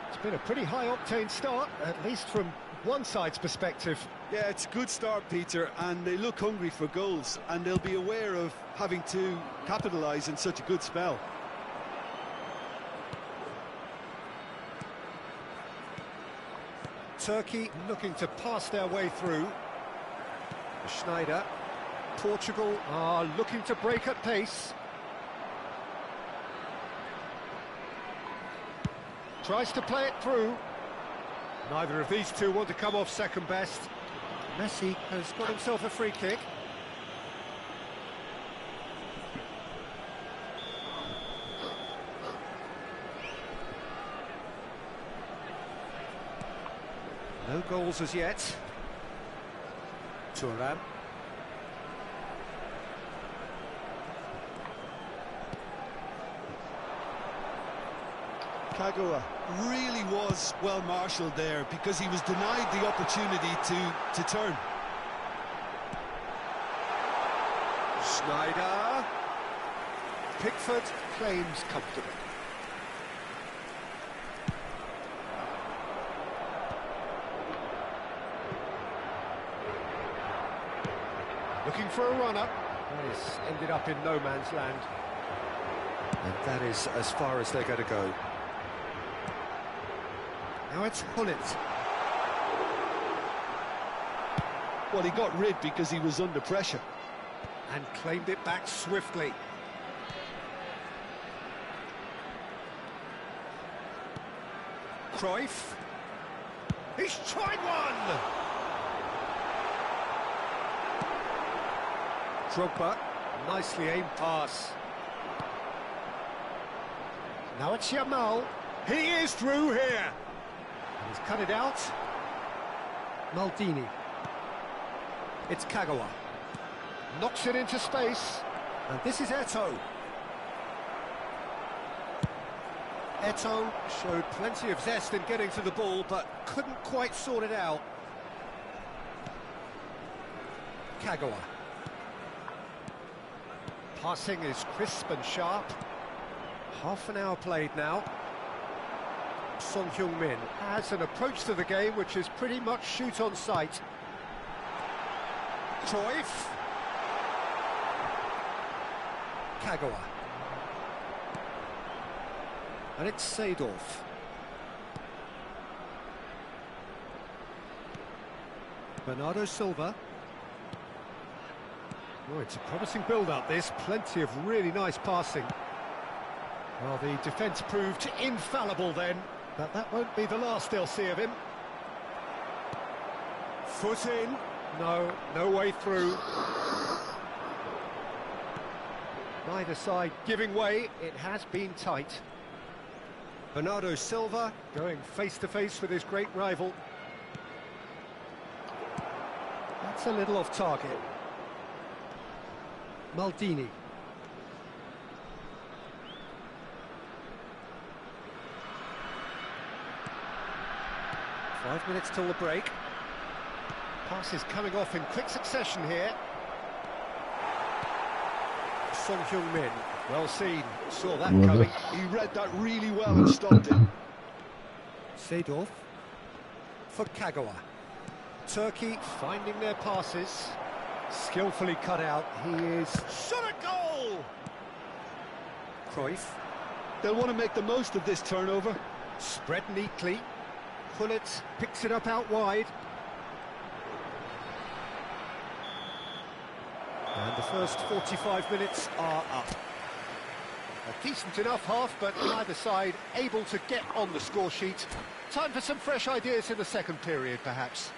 S1: It's been a pretty high-octane start, at least from one side's perspective.
S2: Yeah, it's a good start, Peter, and they look hungry for goals, and they'll be aware of having to capitalise in such a good spell.
S1: Turkey looking to pass their way through. Schneider. Portugal are looking to break at pace. Tries to play it through. Neither of these two want to come off second best. Messi has got himself a free kick. No goals as yet. Thuram.
S2: Kagawa really was well marshalled there because he was denied the opportunity to turn.
S1: Schneider. Pickford claims comfortably. Looking for a run-up. That is ended up in no man's land. And that is as far as they're going to go. Now it's Pullet.
S2: Well, he got rid because he was under pressure.
S1: And claimed it back swiftly. Cruyff. He's tried one! Drogba, nicely aimed pass. Now it's Yamal. He is through here. He's cut it out. Maldini. It's Kagawa. Knocks it into space. And this is Eto'o. Eto'o showed plenty of zest in getting to the ball, but couldn't quite sort it out. Kagawa. Passing is crisp and sharp. Half an hour played now. Son Heung-min has an approach to the game which is pretty much shoot on sight. Cruyff. Kagawa. And it's Seedorf. Bernardo Silva. Oh, it's a promising build-up, this. Plenty of really nice passing. Well, the defence proved infallible then, but that won't be the last they'll see of him. Foot in. No way through. Neither side giving way. It has been tight. Bernardo Silva going face-to-face with his great rival. That's a little off target. Maldini. Five minutes till the break. Passes coming off in quick succession here. Son Heung-min, well seen, saw that coming.
S2: He read that really well and stopped it.
S1: Seedorf for Kagawa. Turkey finding their passes. Skillfully cut out. He is shot a goal! Cruyff.
S2: They'll want to make the most of this turnover.
S1: Spread neatly. Pullet picks it up out wide. And the first 45 minutes are up. A decent enough half, but neither side able to get on the score sheet. Time for some fresh ideas in the second period, perhaps.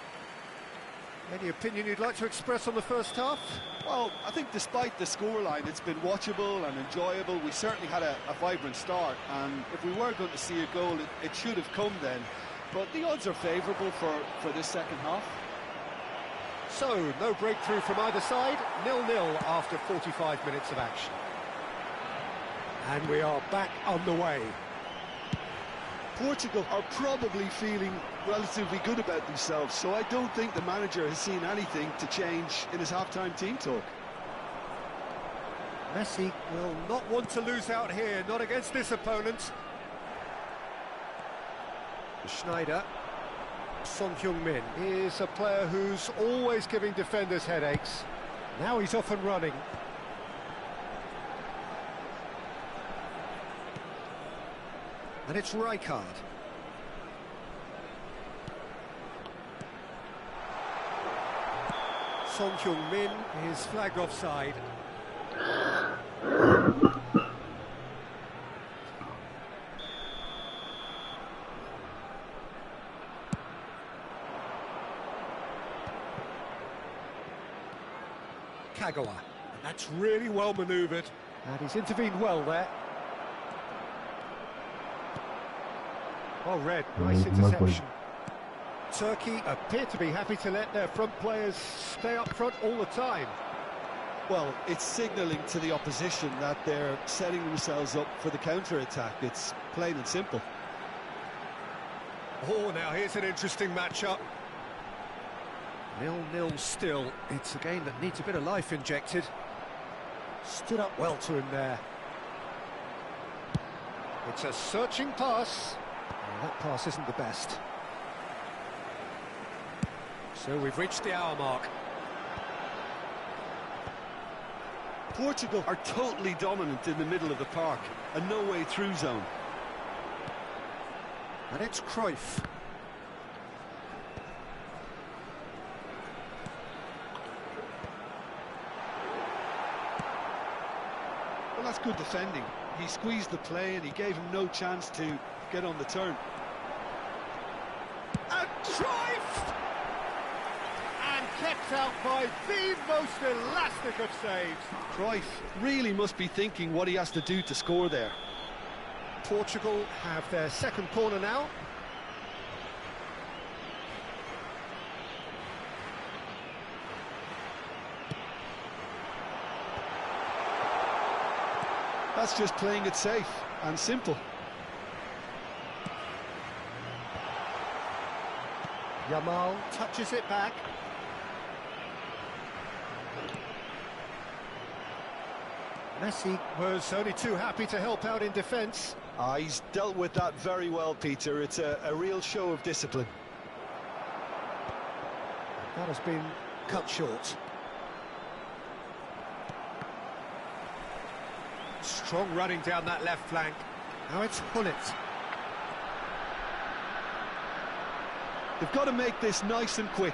S1: Any opinion you'd like to express on the first half?
S2: Well, I think despite the scoreline, it's been watchable and enjoyable. We certainly had a vibrant start, and if we were going to see a goal, it should have come then. But the odds are favourable for this second half.
S1: So, no breakthrough from either side, 0-0 after 45 minutes of action. And we are back underway.
S2: Portugal are probably feeling relatively good about themselves, so I don't think the manager has seen anything to change in his half-time team talk.
S1: Messi will not want to lose out here, not against this opponent. Schneider. Son Heung-min is a player who's always giving defenders headaches. Now he's off and running. And it's Rijkaard. Son Heung-min is flagged offside. Kagawa. And that's really well manoeuvred. And he's intervened well there. Well read, nice interception. Turkey appear to be happy to let their front players stay up front all the time.
S2: Well, it's signalling to the opposition that they're setting themselves up for the counter-attack. It's plain and simple.
S1: Oh, now here's an interesting matchup. 0-0 still. It's a game that needs a bit of life injected. Stood up well to him there. It's a searching pass. Well, that pass isn't the best. So we've reached the hour mark.
S2: Portugal are totally dominant in the middle of the park, a no-way through zone.
S1: And it's Cruyff.
S2: Well, that's good defending. He squeezed the play and he gave him no chance to get on the turn.
S1: And Cruyff! And kept out by the most elastic of saves.
S2: Cruyff really must be thinking what he has to do to score there.
S1: Portugal have their second corner now.
S2: That's just playing it safe and simple.
S1: Yamal touches it back. Messi was only too happy to help out in defence.
S2: He's dealt with that very well, Peter. It's a real show of discipline.
S1: That has been cut short. Strong running down that left flank. Now it's Hullet.
S2: They've got to make this nice and quick.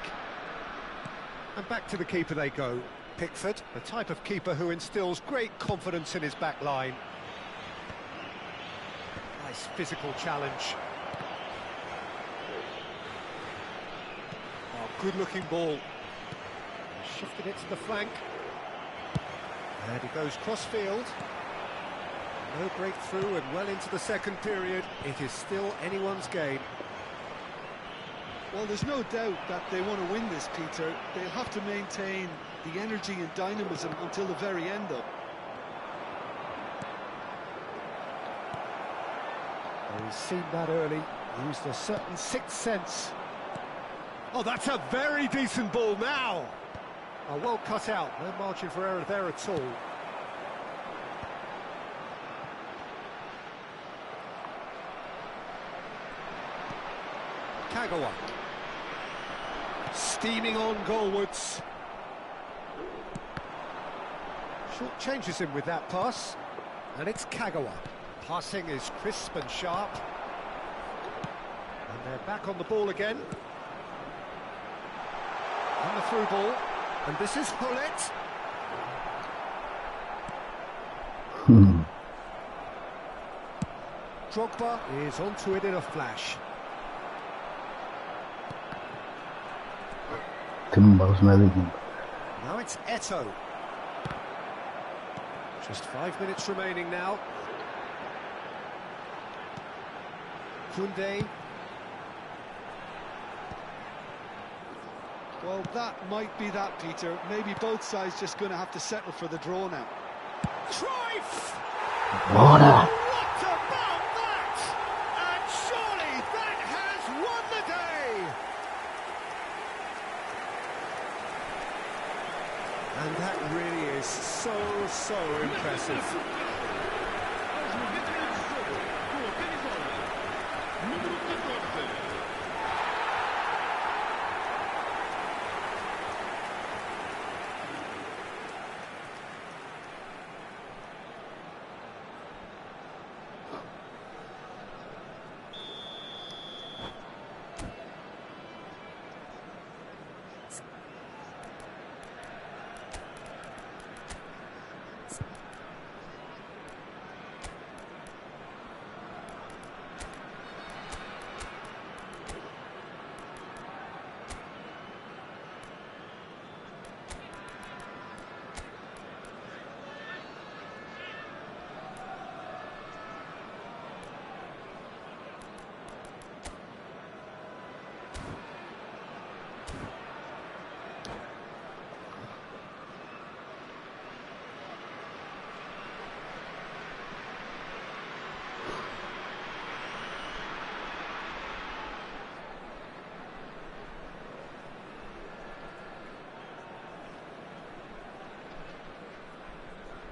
S1: And back to the keeper they go. Pickford, the type of keeper who instills great confidence in his back line. Nice physical challenge. Oh, good-looking ball. Shifted it to the flank. And he goes cross-field. No breakthrough and well into the second period. It is still anyone's game.
S2: Well, there's no doubt that they want to win this, Peter. They'll have to maintain the energy and dynamism until the very end, though.
S1: He's seen that early, used a certain sixth sense. Oh, that's a very decent ball now. Oh, well cut out, no margin for error there at all. Kagawa. Steaming on goalwards. Short changes him with that pass. And it's Kagawa. Passing is crisp and sharp. And they're back on the ball again. And the through ball. And this is Hullet. Drogba is onto it in a flash.
S4: timbals na ligin.
S1: Now it's Eto. Just 5 minutes remaining now. Kunde.
S2: Well, that might be that, Peter. Maybe both sides just going to have to settle for the draw now.
S1: Cruyff!
S4: Bora!
S1: What about that? And surely that has won the day! And that really is so impressive.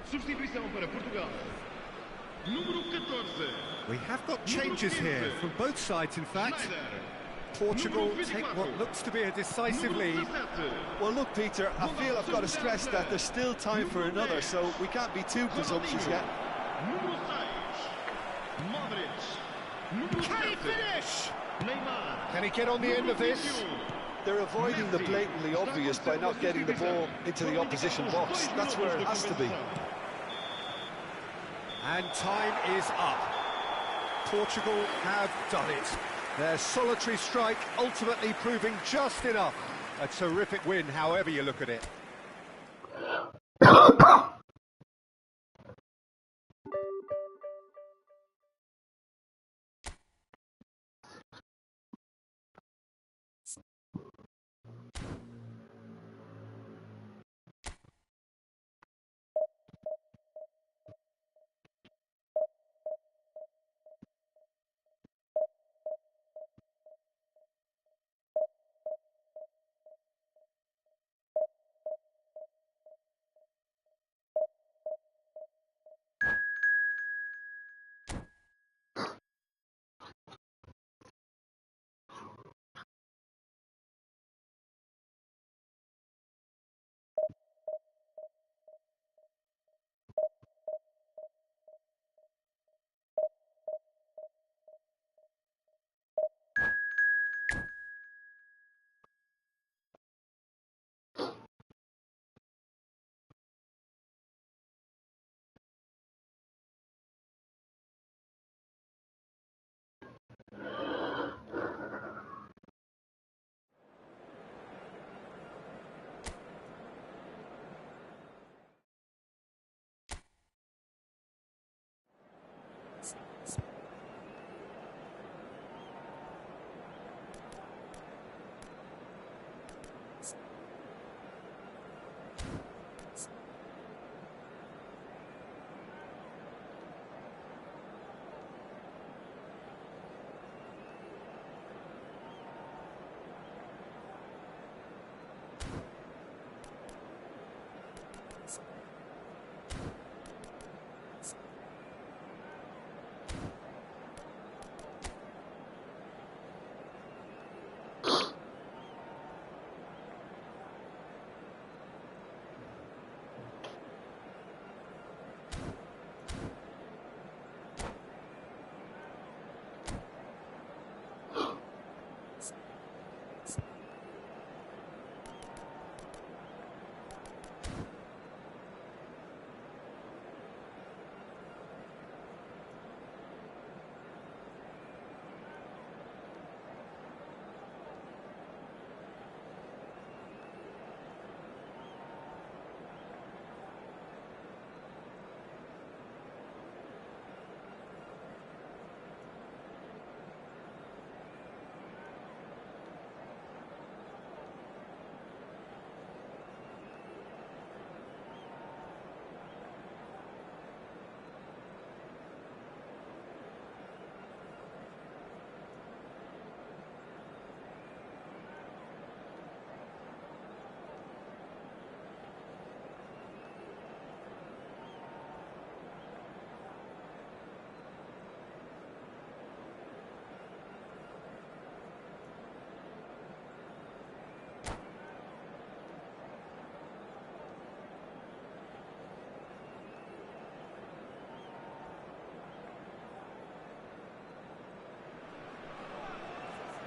S3: Substituição para Portugal. Número 14.
S1: We have got changes here from both sides, in fact. Portugal take what looks to be a decisive lead.
S2: Well, look, Peter, I feel I've got to stress that there's still time for another, so we can't be too presumptuous yet.
S3: Número 6. Modric.
S1: Can he finish? Can he get on the end of this?
S2: They're avoiding the blatantly obvious by not getting the ball into the opposition box. That's where it has to be.
S1: And time is up. Portugal have done it. Their solitary strike ultimately proving just enough. A terrific win, however you look at it.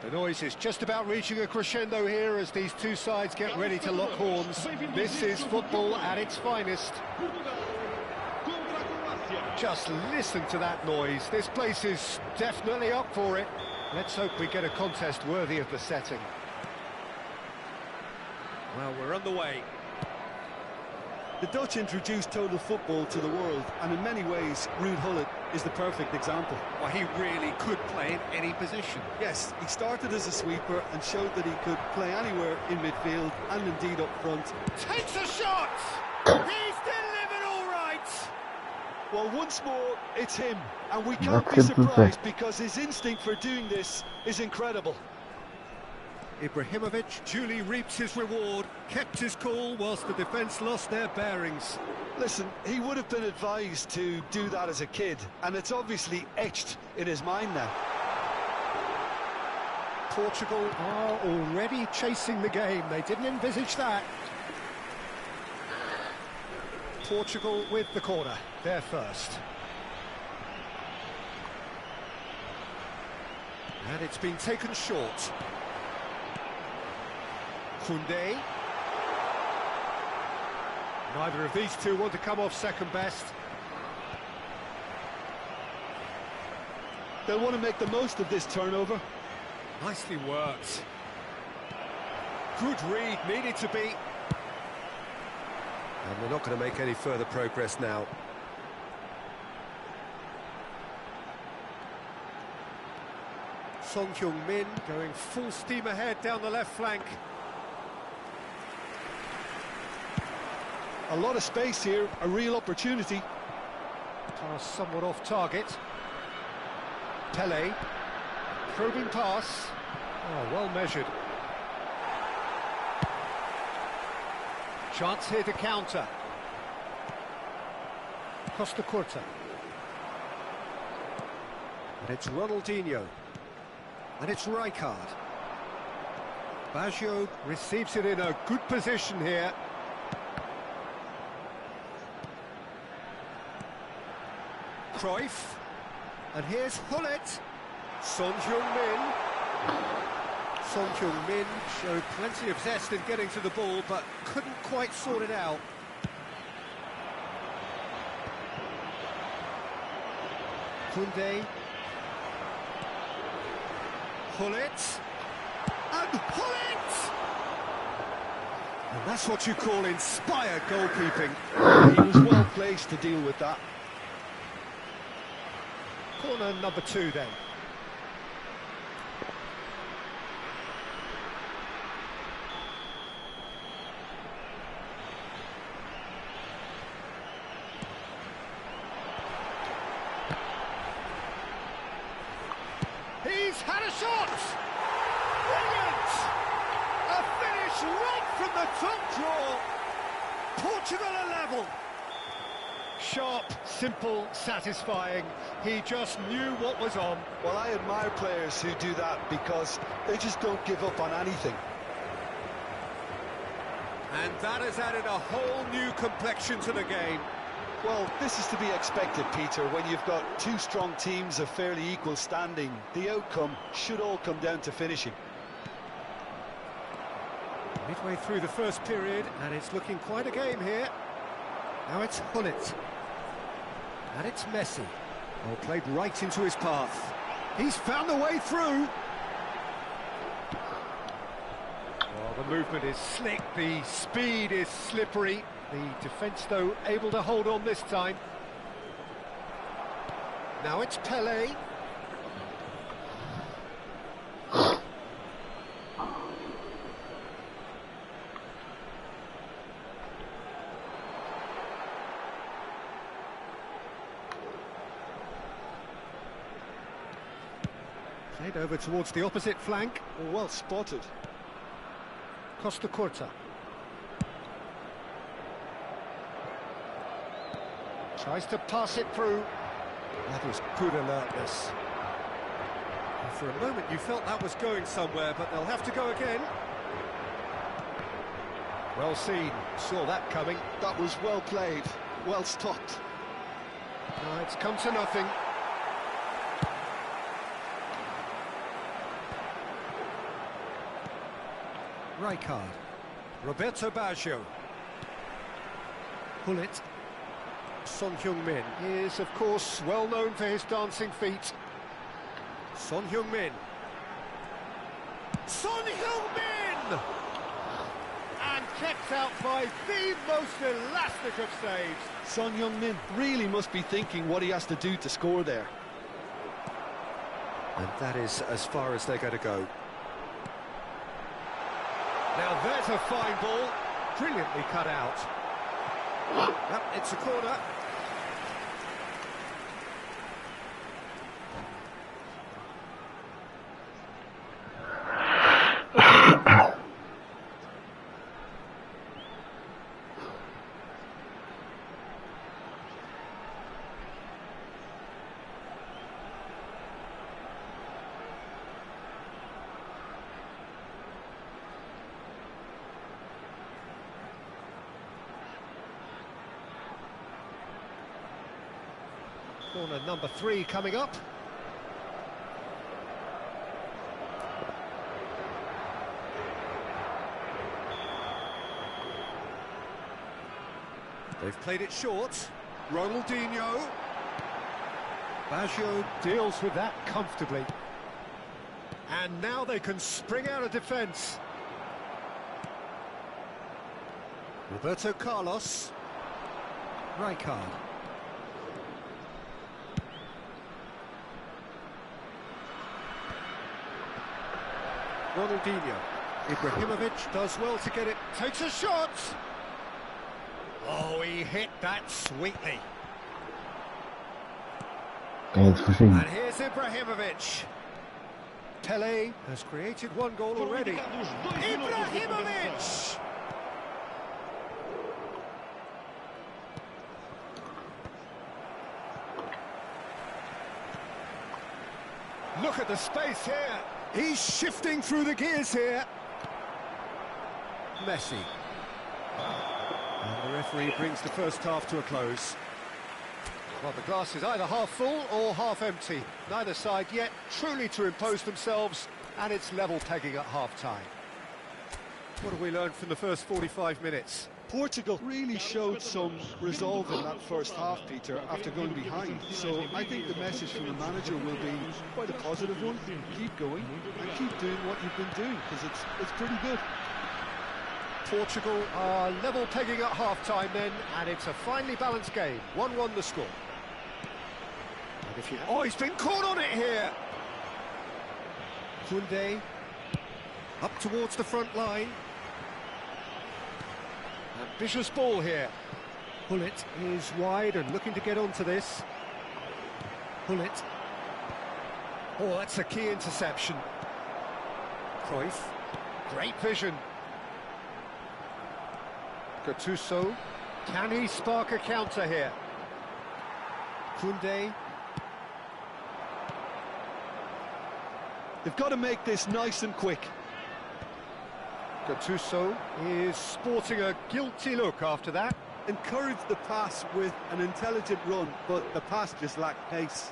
S1: The noise is just about reaching a crescendo here as these two sides get ready to lock horns. This is football at its finest. Just listen to that noise. This place is definitely up for it. Let's hope we get a contest worthy of the setting.
S5: Well, we're on the way.
S2: The Dutch introduced total football to the world, and in many ways, Ruud Gullit is the perfect example.
S5: Well, he really could play in any position.
S2: Yes, he started as a sweeper and showed that he could play anywhere in midfield and indeed up front.
S1: Takes a shot! He's delivered all right!
S2: Well, once more, it's him, and we can't be surprised because his instinct for doing this is incredible.
S1: Ibrahimovic duly reaps his reward, kept his cool whilst the defence lost their bearings.
S2: Listen, he would have been advised to do that as a kid, and it's obviously etched in his mind now.
S1: Portugal are already chasing the game. They didn't envisage that. Portugal with the corner. They're first. And it's been taken short. Koundé. Neither of these two want to come off second best.
S2: They'll want to make the most of this turnover.
S1: Nicely worked. Good read, needed to be. And they're not going to make any further progress now. Son Heung-min going full steam ahead down the left flank.
S2: A lot of space here, a real opportunity.
S1: Pass somewhat off target. Pele. Probing pass. Oh, well measured. Chance here to counter. Costa Curta. And it's Ronaldinho. And it's Rijkaard. Baggio receives it in a good position here. Cruyff. And here's Gullit. Son Heung-min. Son Heung-min showed plenty of zest in getting to the ball, but couldn't quite sort it out. Koundé. Gullit. And Gullit! And that's what you call inspired goalkeeping.
S2: He was well placed to deal with that.
S1: Corner number 2 then. He's had a shot! Brilliant! A finish right from the top draw. Portugal are level. Sharp, simple, satisfying. He just knew what was on.
S2: Well, I admire players who do that because they just don't give up on anything.
S1: And that has added a whole new complexion to the game.
S2: Well, this is to be expected, Peter, when you've got two strong teams of fairly equal standing. The outcome should all come down to finishing.
S1: Midway through the first period, and it's looking quite a game here. Now it's Gullit. And it's Messi. Oh, played right into his path. He's found the way through. Well, the movement is slick, the speed is slippery. The defence, though, able to hold on this time. Now it's Pele. Played over towards the opposite flank.
S2: Well spotted.
S1: Costa Curta. Tries to pass it through. That was good alertness. And for a moment you felt that was going somewhere, but they'll have to go again. Well seen, saw that coming.
S2: That was well played, well stopped.
S1: It's come to nothing. Rijkaard. Roberto Baggio. Pull it. Son Heung-min is, of course, well known for his dancing feet. Son Heung-min. Son Heung-min! And kept out by the most elastic of saves.
S2: Son Heung-min really must be thinking what he has to do to score there.
S1: And that is as far as they're going to go. Now there's a fine ball, brilliantly cut out. Yep, it's a corner. Corner number 3 coming up. They've played it short. Ronaldinho. Baggio deals with that comfortably. And now they can spring out of defence. Roberto Carlos. Rijkaard. Ronaldinho. Ibrahimovic does well to get it. Takes a shot. Oh, he hit that sweetly.
S4: Kijk, voorzien.
S1: And here's Ibrahimovic. Pele has created one goal already. Ibrahimovic! Look at the space here. He's shifting through the gears here. Messi. And the referee brings the first half to a close. Well, the glass is either half full or half empty. Neither side yet truly to impose themselves, and it's level pegging at half-time. What have we learned from the first 45 minutes?
S2: Portugal really showed some resolve in that first half, Peter, after going behind. So I think the message from the manager will be quite a positive one. Keep going and keep doing what you've been doing, because it's pretty good.
S1: Portugal are level pegging at half-time then, and it's a finely balanced game. 1-1 the score. And if you... Oh, he's been caught on it here! Koundé up towards the front line. Ambitious ball here. Pullet is wide and looking to get onto this. Pullet. Oh, that's a key interception. Cruyff. Great vision. Gattuso. Can he spark a counter here? Koundé.
S2: They've got to make this nice and quick.
S1: Gattuso is sporting a guilty look after that.
S2: Encouraged the pass with an intelligent run, but the pass just lacked pace.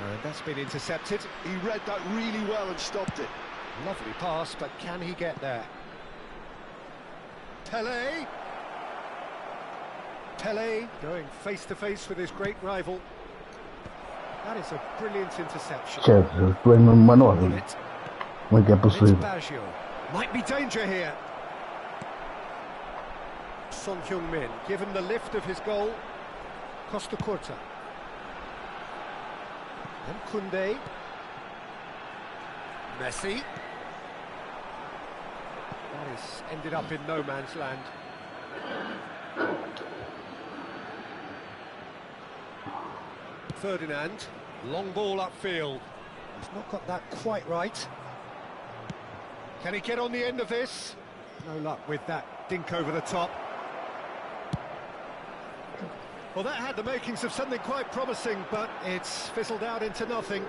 S1: And that's been intercepted.
S2: He read that really well and stopped it.
S1: Lovely pass, but can he get there? Pele. Pele going face-to-face with his great rival. That is a brilliant interception.
S4: Certo, tu hai un manuale.
S1: Pullet.
S4: Come che è
S1: It's
S4: possibile?
S1: Baggio. Might be danger here. Son Heung-min, given the lift of his goal. Costa Curta. And Koundé. Messi. That has ended up in no man's land. Ferdinand. Long ball upfield. He's not got that quite right. Can he get on the end of this? No luck with that dink over the top. Well, that had the makings of something quite promising, but it's fizzled out into nothing.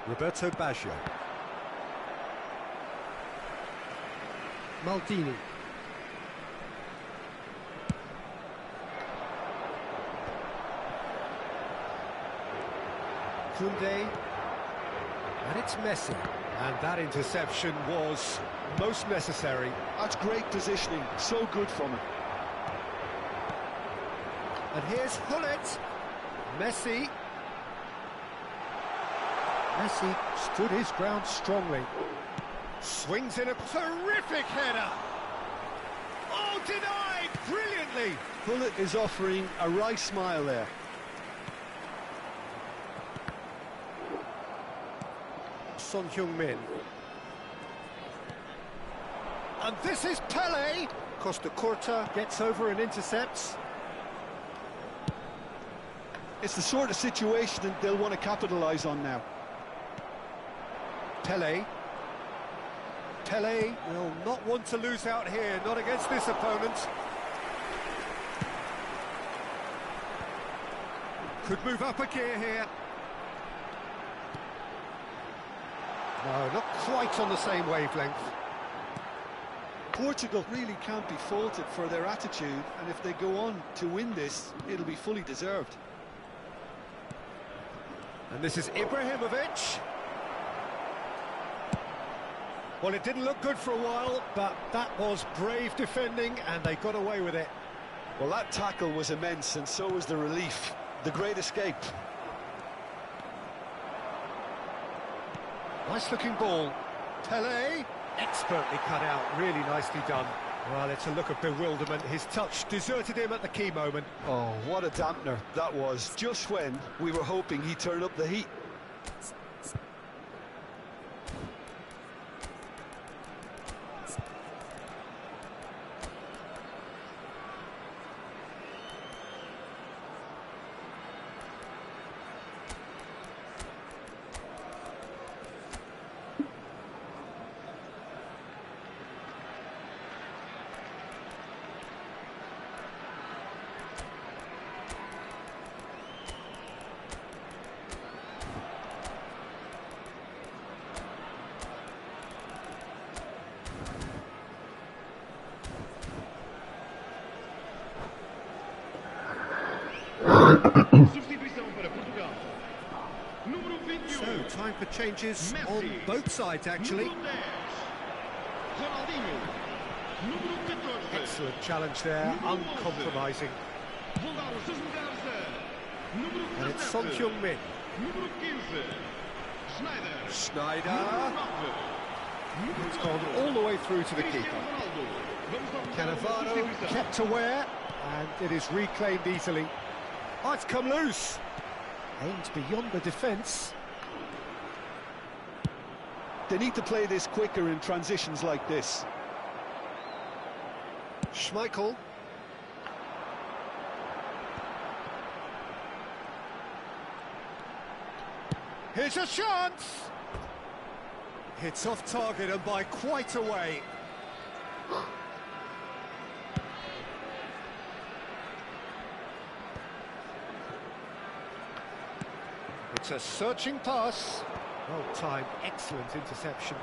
S1: Roberto Baggio. Maldini. Koundé. And it's Messi. And that interception was most necessary.
S2: That's great positioning, so good from him.
S1: And here's Hullet. Messi. Messi stood his ground strongly. Swings in a terrific header. Oh, denied brilliantly.
S2: Hullet is offering a wry smile there.
S1: Son Heung-min. And this is Pele. Costa Curta gets over and intercepts.
S2: It's the sort of situation that they'll want to capitalise on now.
S1: Pele. Pele will not want to lose out here, not against this opponent. Could move up a gear here. No, not quite on the same wavelength.
S2: Portugal really can't be faulted for their attitude, and if they go on to win this, it'll be fully deserved.
S1: And this is Ibrahimovic. Well, it didn't look good for a while, but that was brave defending, and they got away with it.
S2: Well, that tackle was immense, and so was the relief. The great escape.
S1: Nice-looking ball. Pele, expertly cut out, really nicely done. Well, it's a look of bewilderment. His touch deserted him at the key moment.
S2: Oh, what a dampener that was, just when we were hoping he'd turn up the heat.
S3: Substituição para Portugal. Número 21.
S1: So, time for changes on both sides, actually.
S3: Número 10. Ronaldinho. Número 14.
S1: Excellent challenge there, uncompromising.
S3: Vão dar os seus lugares a número 17.
S1: And it's Son Heung-min.
S3: Número 15. Schneider.
S1: Schneider.
S3: Número 9.
S1: It's gone all the way through to the
S3: Cristiano
S1: keeper.
S3: Ronaldo. Vamos dar uma
S1: Cannavaro
S3: substituição.
S1: kept aware, and it is reclaimed easily. Oh, it's come loose. Aimed beyond the defence.
S2: They need to play this quicker in transitions like this.
S1: Schmeichel. Here's a chance. It's off target and by quite a way. It's a searching pass. Well timed, excellent interception.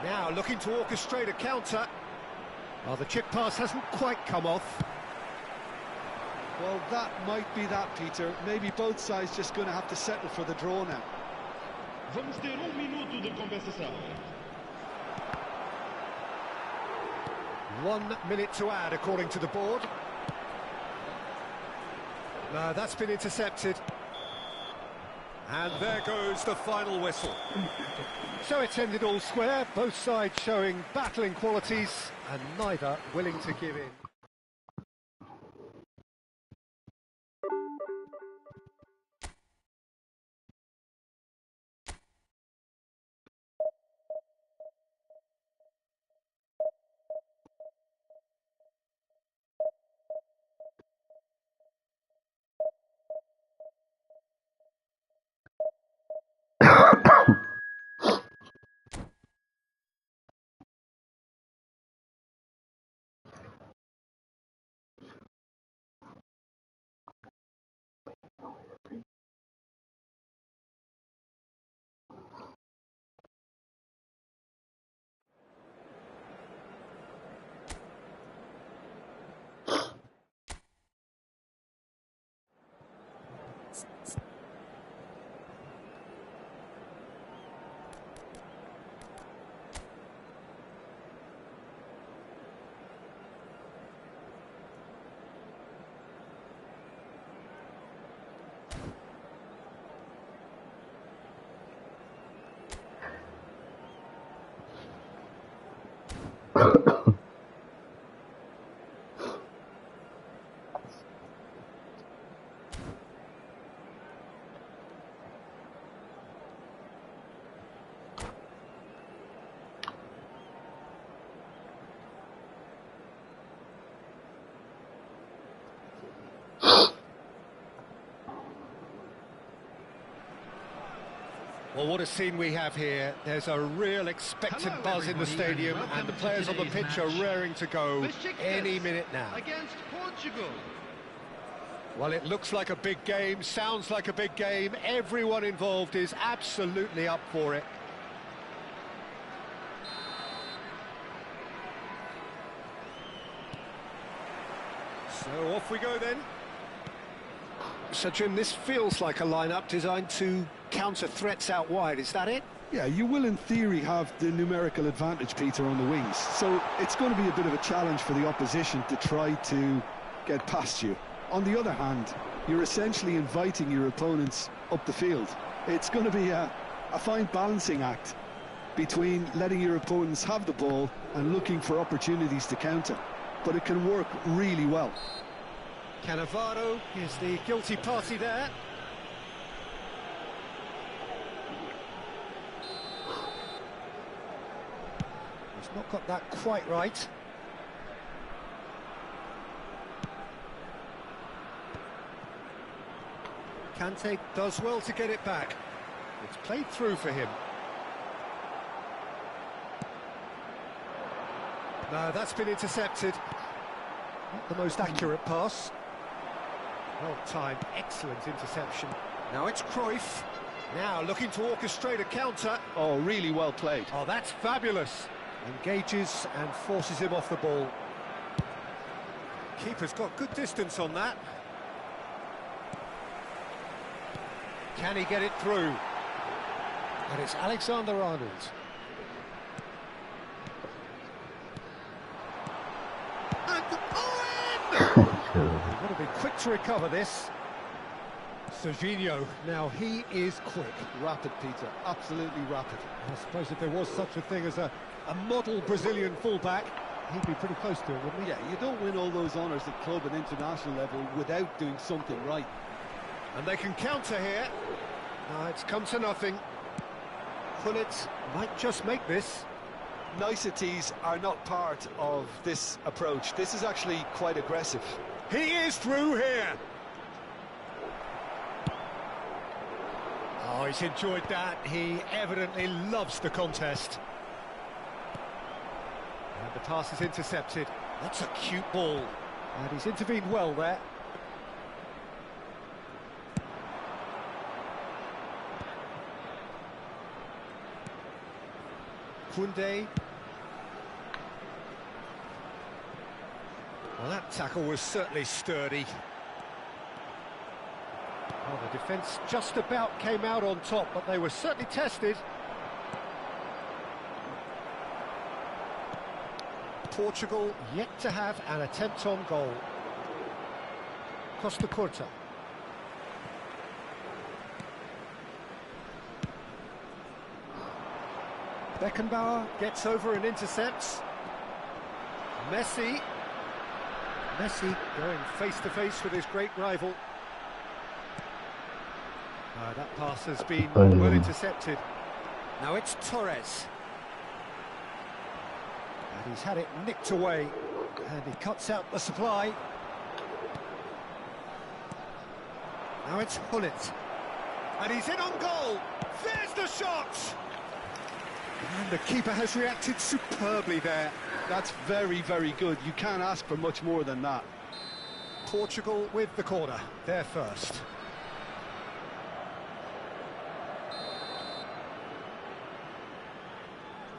S1: Now looking to orchestrate a counter. Well, the chip pass hasn't quite come off.
S2: Well, that might be that, Peter. Maybe both sides just going to have to settle for the draw now.
S3: Vamos ter minuto de compensação.
S1: 1 minute to add, according to the board. No, that's been intercepted. And there goes the final whistle. So it's ended all square, both sides showing battling qualities and neither willing to give in. Well, what a scene we have here. There's a real expectant
S3: Hello,
S1: buzz in the
S3: everybody,
S1: stadium,
S3: and
S1: and the
S3: welcome to
S1: players on the
S3: today's
S1: pitch are
S3: match.
S1: raring to go
S3: Besiktas
S1: any minute now.
S3: Against Portugal.
S1: Well, it looks like a big game, sounds like a big game. Everyone involved is absolutely up for it. So off we go then. So, Jim, this feels like a lineup designed to counter threats out wide, is that it?
S2: Yeah, you will in theory have the numerical advantage, Peter, on the wings. So it's going to be a bit of a challenge for the opposition to try to get past you. On the other hand, you're essentially inviting your opponents up the field. It's going to be a fine balancing act between letting your opponents have the ball and looking for opportunities to counter. But it can work really well.
S1: Cannavaro is the guilty party there. He's not got that quite right. Kante does well to get it back. It's played through for him. No, that's been intercepted. Not the most accurate pass. Well timed, excellent interception. Now it's Cruyff. Now looking to orchestrate a counter.
S2: Oh, really well played.
S1: Oh, that's fabulous. Engages and forces him off the ball. Keeper's got good distance on that. Can he get it through? And it's Alexander-Arnold. And Owen! Got to be quick to recover this. Serginho, now he is quick.
S2: Rapid, Peter, absolutely rapid.
S1: I suppose if there was such a thing as a model Brazilian fullback, he'd be pretty close to it, wouldn't he?
S2: Yeah, you don't win all those honours at club and international level without doing something right.
S1: And they can counter here. No, it's come to nothing. Gullit might just make this.
S2: Niceties are not part of this approach. This is actually quite aggressive.
S1: He is through here. Oh, he's enjoyed that. He evidently loves the contest. And the pass is intercepted. That's a cute ball. And he's intervened well there. Koundé. Well, that tackle was certainly sturdy. Well, the defence just about came out on top, but they were certainly tested. Portugal yet to have an attempt on goal. Costa Curta. Beckenbauer gets over and intercepts. Messi going face-to-face with his great rival. That pass has been well intercepted. Now it's Torres. And he's had it nicked away. And he cuts out the supply. Now it's Gullit. And he's in on goal. There's the shot! And the keeper has reacted superbly there.
S2: That's very, very good. You can't ask for much more than that.
S1: Portugal with the corner. They're first.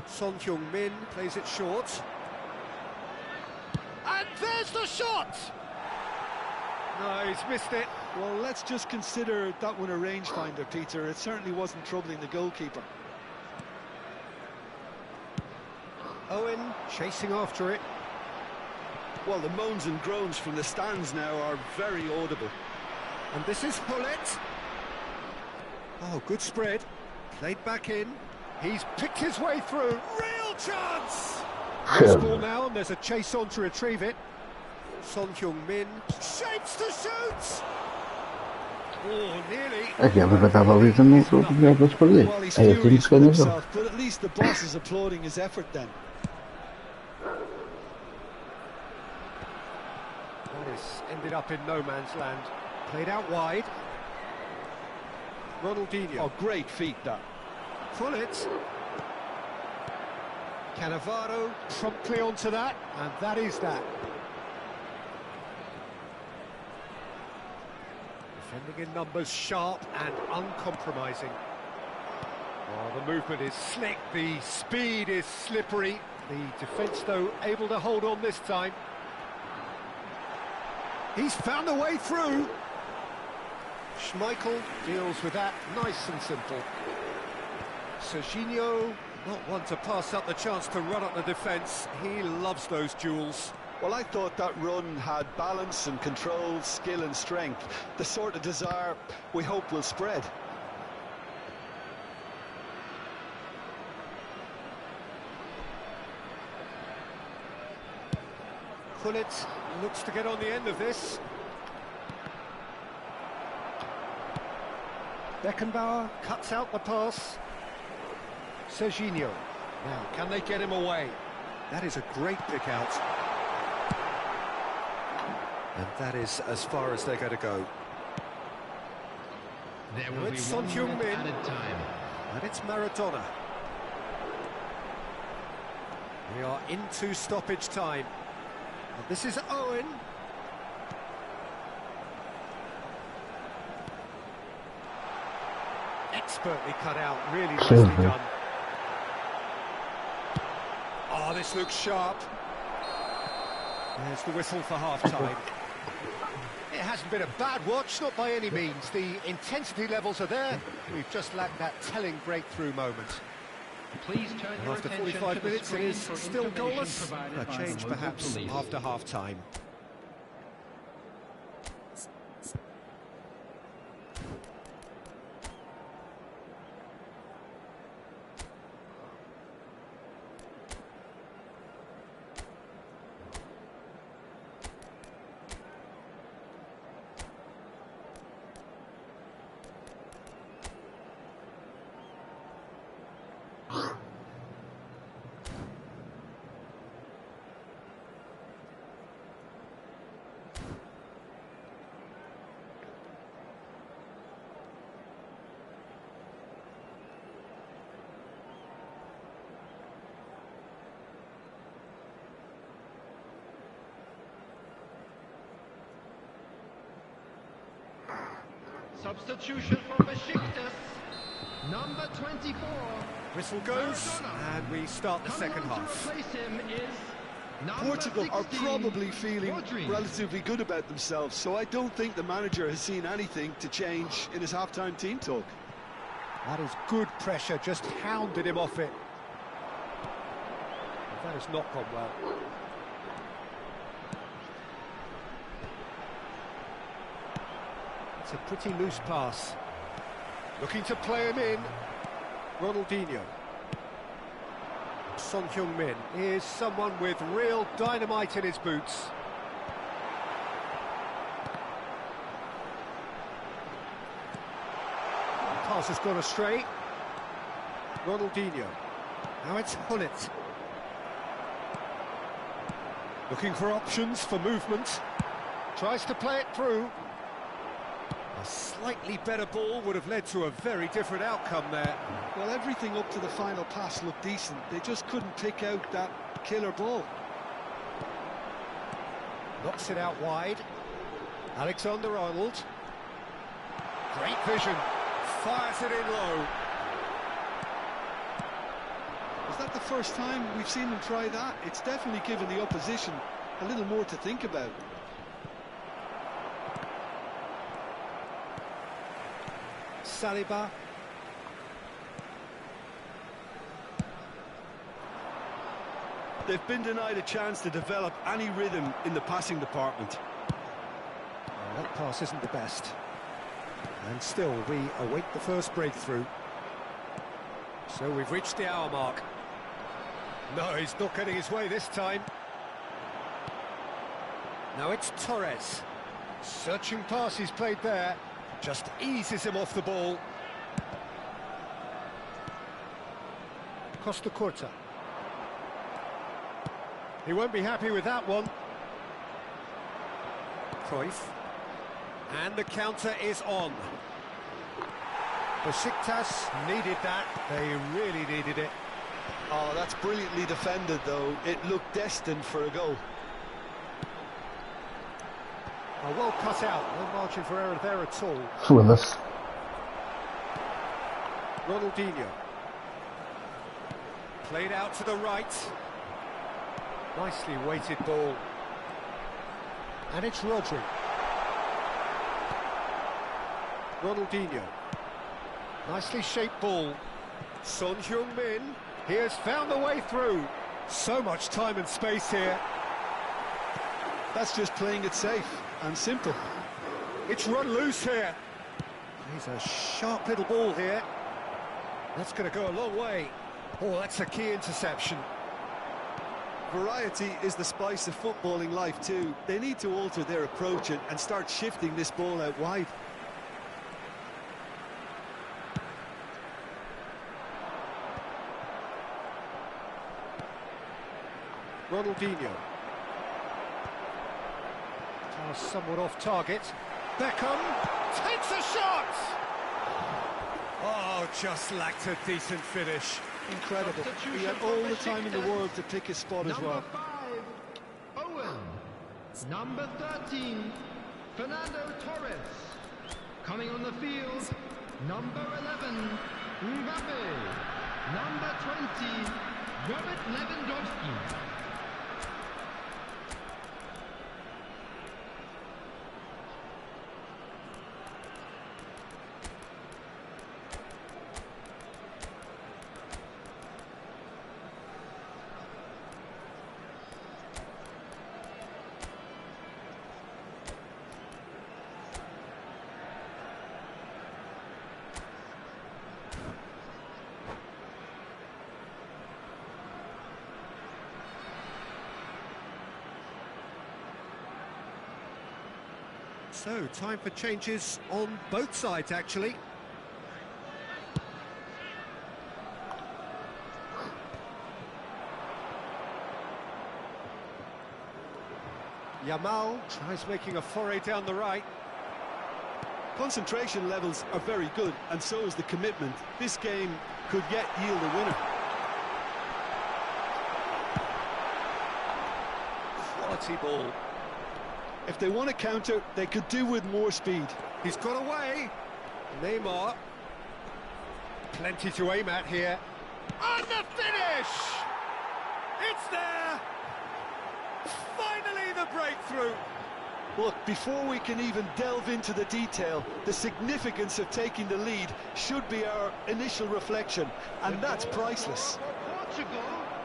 S1: Son Heung-min plays it short. And there's the shot! No, he's missed it.
S2: Well, let's just consider that one a rangefinder, Peter. It certainly wasn't troubling the goalkeeper.
S1: Owen chasing after it.
S2: Well, the moans and groans from the stands now are very audible.
S1: And this is Gullit. Oh, good spread. Played back in. He's picked his way through. Real chance! Loose ball now, and there's a chase on to retrieve it. Son Heung-min shapes to shoot! Oh, nearly.
S4: É que a Bora estava ali também com o para se perder.
S2: Well, he's
S4: Aí eu tenho
S2: furious
S4: que
S2: with
S4: ganhar.
S2: himself, but at least the boss is applauding his effort then.
S1: That has ended up in no man's land. Played out wide. Ronaldinho.
S2: Oh, great feat, that.
S1: Pull it. Cannavaro promptly onto that, and that is that. Defending in numbers, sharp and uncompromising. Well, the movement is slick, the speed is slippery. The defence, though, able to hold on this time. He's found a way through. Schmeichel deals with that, nice and simple. Serginho, not one to pass up the chance to run up the defence. He loves those duels.
S2: Well, I thought that run had balance and control, skill and strength. The sort of desire we hope will spread.
S1: Gullit looks to get on the end of this. Beckenbauer cuts out the pass. Serginho. Now, can they get him away? That is a great pick out. And that is as far as they're going to go.
S3: There will be
S1: It's
S3: 1
S1: Son
S3: minute
S1: Heung-min.
S3: added time.
S1: And it's Maradona. We are into stoppage time. And this is Owen. Expertly cut out, really nicely
S4: Silver.
S1: done. Oh, this looks sharp. There's the whistle for half-time. It hasn't been a bad watch, not by any means. The intensity levels are there. We've just lacked that telling breakthrough moment.
S3: Please turn
S1: And
S3: your
S1: after
S3: attention
S1: 45
S3: to the
S1: minutes, it
S3: screen
S1: is
S3: for
S1: still
S3: information
S1: goalless.
S3: provided
S1: A
S3: by
S1: change
S3: local
S1: perhaps
S3: police.
S1: after half-time.
S3: Substitution from Besiktas, number 24.
S1: Whistle goes,
S3: Maradona.
S1: and we start the second
S3: Coming on
S1: half.
S3: to replace him is number
S2: Portugal are
S3: 16,
S2: probably feeling
S3: Rodri.
S2: relatively good about themselves, so I don't think the manager has seen anything to change in his half-time team talk.
S1: That is good pressure, just hounded him off it. That has not gone well. It's a pretty loose pass. Looking to play him in. Ronaldinho. Son Heung-min is someone with real dynamite in his boots. The pass has gone astray. Ronaldinho. Now it's Gullit. Looking for options for movement. Tries to play it through. A slightly better ball would have led to a very different outcome there.
S2: Well, everything up to the final pass looked decent. They just couldn't pick out that killer ball.
S1: Knocks it out wide. Alexander-Arnold. Great vision. Fires it in low.
S2: Is that the first time we've seen them try that? It's definitely given the opposition a little more to think about.
S1: Saliba.
S2: They've been denied a chance to develop any rhythm in the passing department.
S1: Oh, that pass isn't the best. And still, we await the first breakthrough. So we've reached the hour mark. No, he's not getting his way this time. Now it's Torres. Searching pass he's played there. Just eases him off the ball. Costa Curta. He won't be happy with that one. Cruyff. And the counter is on. Besiktas needed that. They really needed it.
S2: Oh, that's brilliantly defended, though. It looked destined for a goal.
S1: Oh, well cut out. No margin for error there at all.
S4: Foda-se.
S1: Ronaldinho. Played out to the right. Nicely weighted ball. And it's Rodri. Ronaldinho. Nicely shaped ball. Son Heung-min. He has found the way through. So much time and space here.
S2: That's just playing it safe and simple.
S1: It's run loose here. He's a sharp little ball here. That's going to go a long way. Oh, that's a key interception.
S2: Variety is the spice of footballing life too. They need to alter their approach and start shifting this ball out wide.
S1: Ronaldinho. Pass somewhat off target. Beckham takes a shot! Oh, just lacked a decent finish.
S2: Incredible. He had all the time in the world to pick his spot as well.
S3: Number 5, Owen. Number 13, Fernando Torres. Coming on the field, number 11, Mbappe. Number 20, Robert Lewandowski.
S1: So, time for changes on both sides, actually. Yamal tries making a foray down the right.
S2: Concentration levels are very good, and so is the commitment. This game could yet yield a winner.
S1: Quality ball.
S2: If they want to counter, they could do with more speed.
S1: He's got away. Neymar. Plenty to aim at here. And the finish! It's there! Finally the breakthrough!
S2: Look, before we can even delve into the detail, the significance of taking the lead should be our initial reflection, and that's priceless.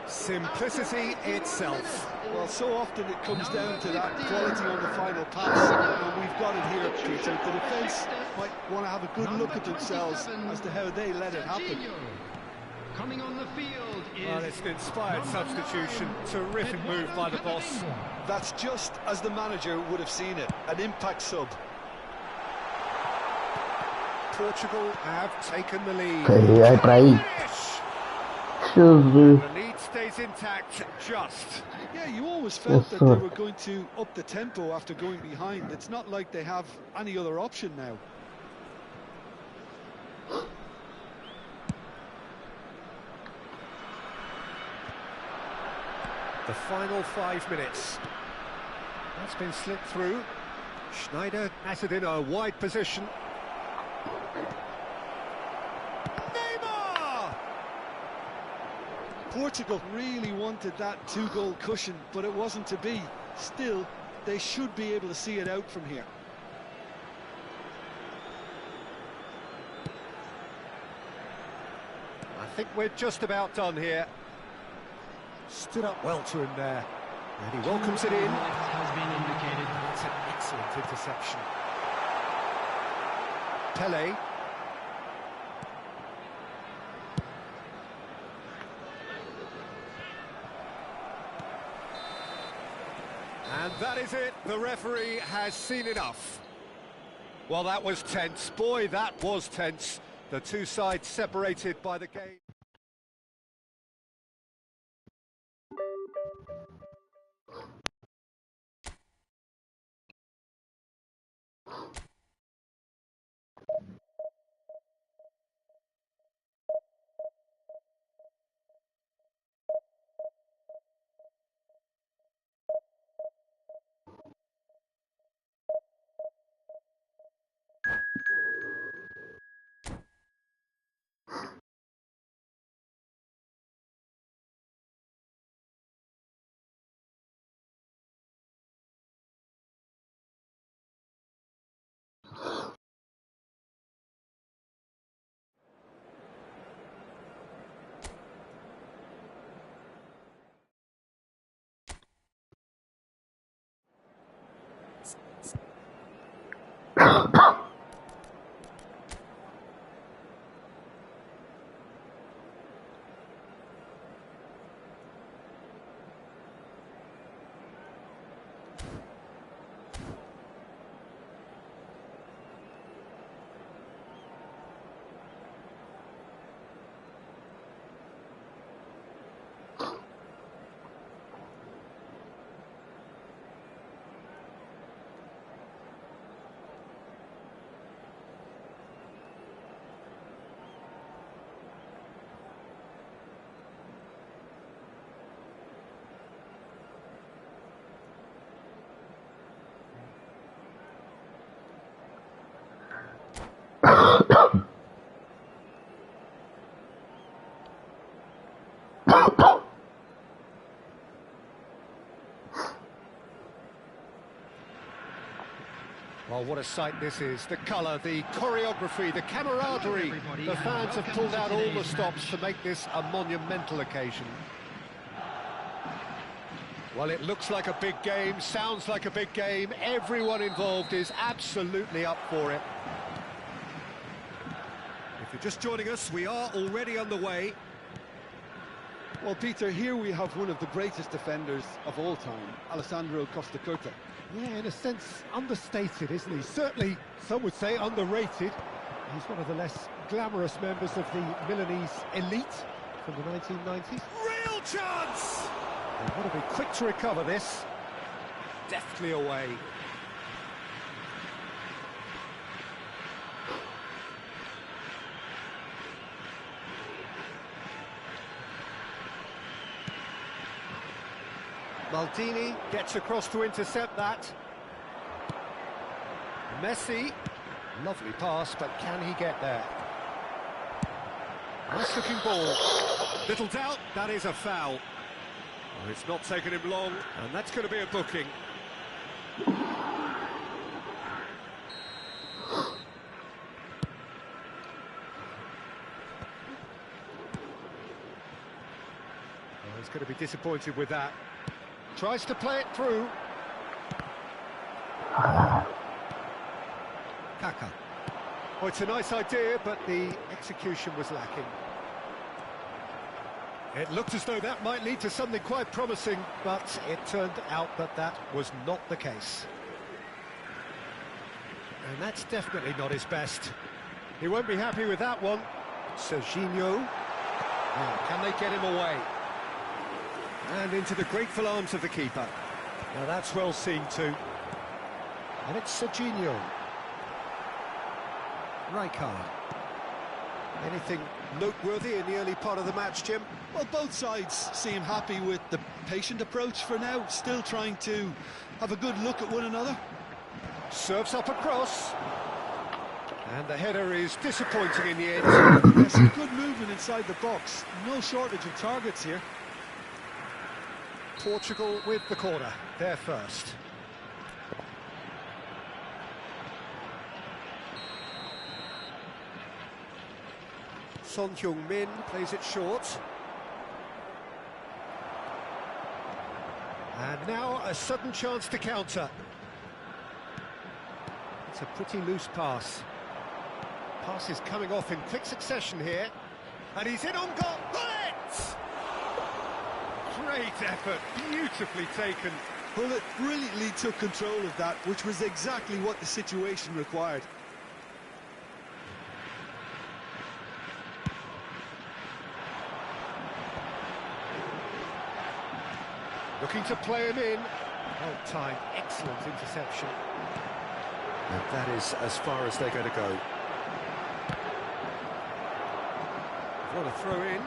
S1: Simplicity itself.
S2: Well, so often it comes down to that quality on the final pass, and we've got it here, Peter. The defence might want to have a good look at themselves as to how they let it happen.
S3: Coming on the field is
S1: Well, it's an inspired substitution. Terrific move by the boss.
S2: That's just as the manager would have seen it, an impact sub.
S1: Portugal have taken the lead.
S4: Aí pra aí.
S1: Finish!
S4: Jesus.
S1: The lead stays intact, just.
S2: Yeah, you always felt that they were going to up the tempo after going behind. It's not like they have any other option now.
S1: The final 5 minutes. That's been slipped through. Schneider has it in a wide position. Neymar!
S2: Portugal really wanted that two-goal cushion, but it wasn't to be. Still, they should be able to see it out from here.
S1: I think we're just about done here. Stood up well to him there. And he welcomes it in.
S3: has been indicated.
S1: That's an excellent interception. Pele. And that is it. The referee has seen enough. Well, that was tense. Boy, that was tense. The two sides separated by the game. Oh, what a sight this is. The colour, the choreography, the camaraderie. The fans have pulled out all the stops to make this a monumental occasion. Well, it looks like a big game, sounds like a big game. Everyone involved is absolutely up for it.
S5: If you're just joining us, we are already underway.
S2: Well, Peter, here we have one of the greatest defenders of all time, Alessandro Costa Curta.
S1: Yeah, in a sense, understated, isn't he? Certainly, some would say underrated. He's one of the less glamorous members of the Milanese elite from the 1990s.
S5: Real chance!
S1: They've got to be quick to recover this.
S5: Deftly away.
S1: Maldini gets across to intercept that. Messi, lovely pass, but can he get there? Nice looking ball.
S5: Little doubt, that is a foul. Well, it's not taken him long, and that's going to be a booking.
S1: Oh, he's going to be disappointed with that. Tries to play it through. Kaka. Oh, it's a nice idea, but the execution was lacking. It looked as though that might lead to something quite promising, but it turned out that that was not the case. And that's definitely not his best. He won't be happy with that one. Serginho. Now, can they get him away? And into the grateful arms of the keeper. Now that's well seen too. And it's Serginho. Rijkaard. Anything noteworthy in the early part of the match, Jim?
S2: Well, both sides seem happy with the patient approach for now, still trying to have a good look at one another.
S1: Serves up across. And the header is disappointing in the end.
S2: Yes, some good movement inside the box. No shortage of targets here.
S1: Portugal with the corner, they're first. Son Heung-min plays it short. And now a sudden chance to counter. It's a pretty loose pass. Pass is coming off in quick succession here. And he's in on goal. Bullet!
S5: Great effort, beautifully taken.
S2: Well, it brilliantly took control of that, which was exactly what the situation required.
S1: Looking to play him in. Well timed, excellent interception.
S5: And that is as far as they're going to go.
S1: What a throw in.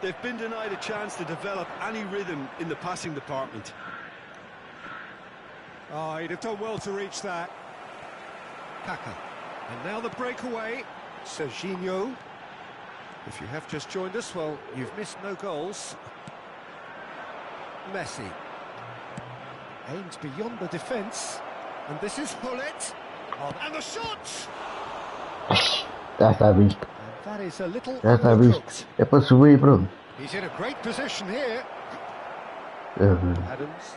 S2: They've been denied a chance to develop any rhythm in the passing department.
S5: Oh, he'd have done well to reach that.
S1: Kaka.
S5: And now the breakaway.
S1: Serginho. If you have just joined us, well, you've missed no goals. Messi. Aims beyond the defence. And this is Hullet. Oh, and the shot!
S4: Já está visto.
S1: And that is a little
S4: Já está visto.
S1: undercooked.
S4: É para subir e pronto.
S1: He's in a great position here.
S4: Uhum.
S1: Adams.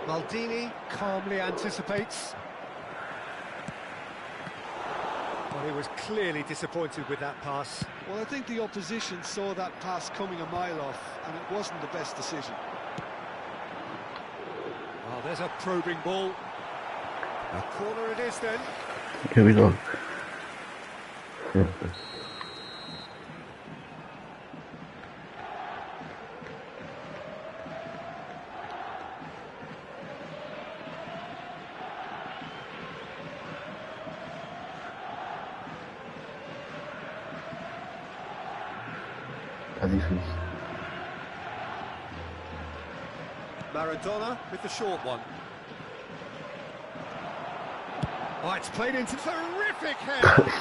S1: Maldini calmly anticipates. Well, he was clearly disappointed with that pass.
S2: Well, I think the opposition saw that pass coming a mile off, and it wasn't the best decision.
S1: Oh, there's a probing ball. A corner it is then.
S4: Here we go. Tá difícil.
S1: Maradona with the short one. Oh, it's played into terrific head.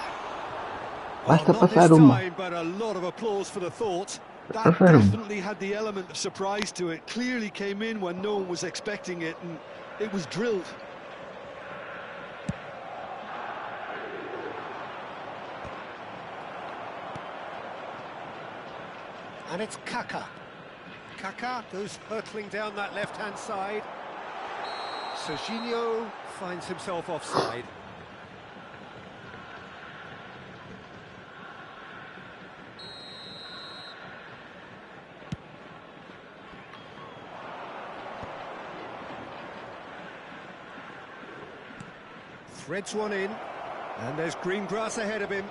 S4: Basta
S5: not this
S4: passar uma.
S5: time, but a lot of applause for the thought.
S2: That
S4: Passaram.
S2: definitely had the element of surprise to it. Clearly came in when no one was expecting it, and it was drilled.
S1: And it's Kaka. Kaka goes hurtling down that left-hand side. Serginho finds himself offside. Threads one in, and there's green grass ahead of him.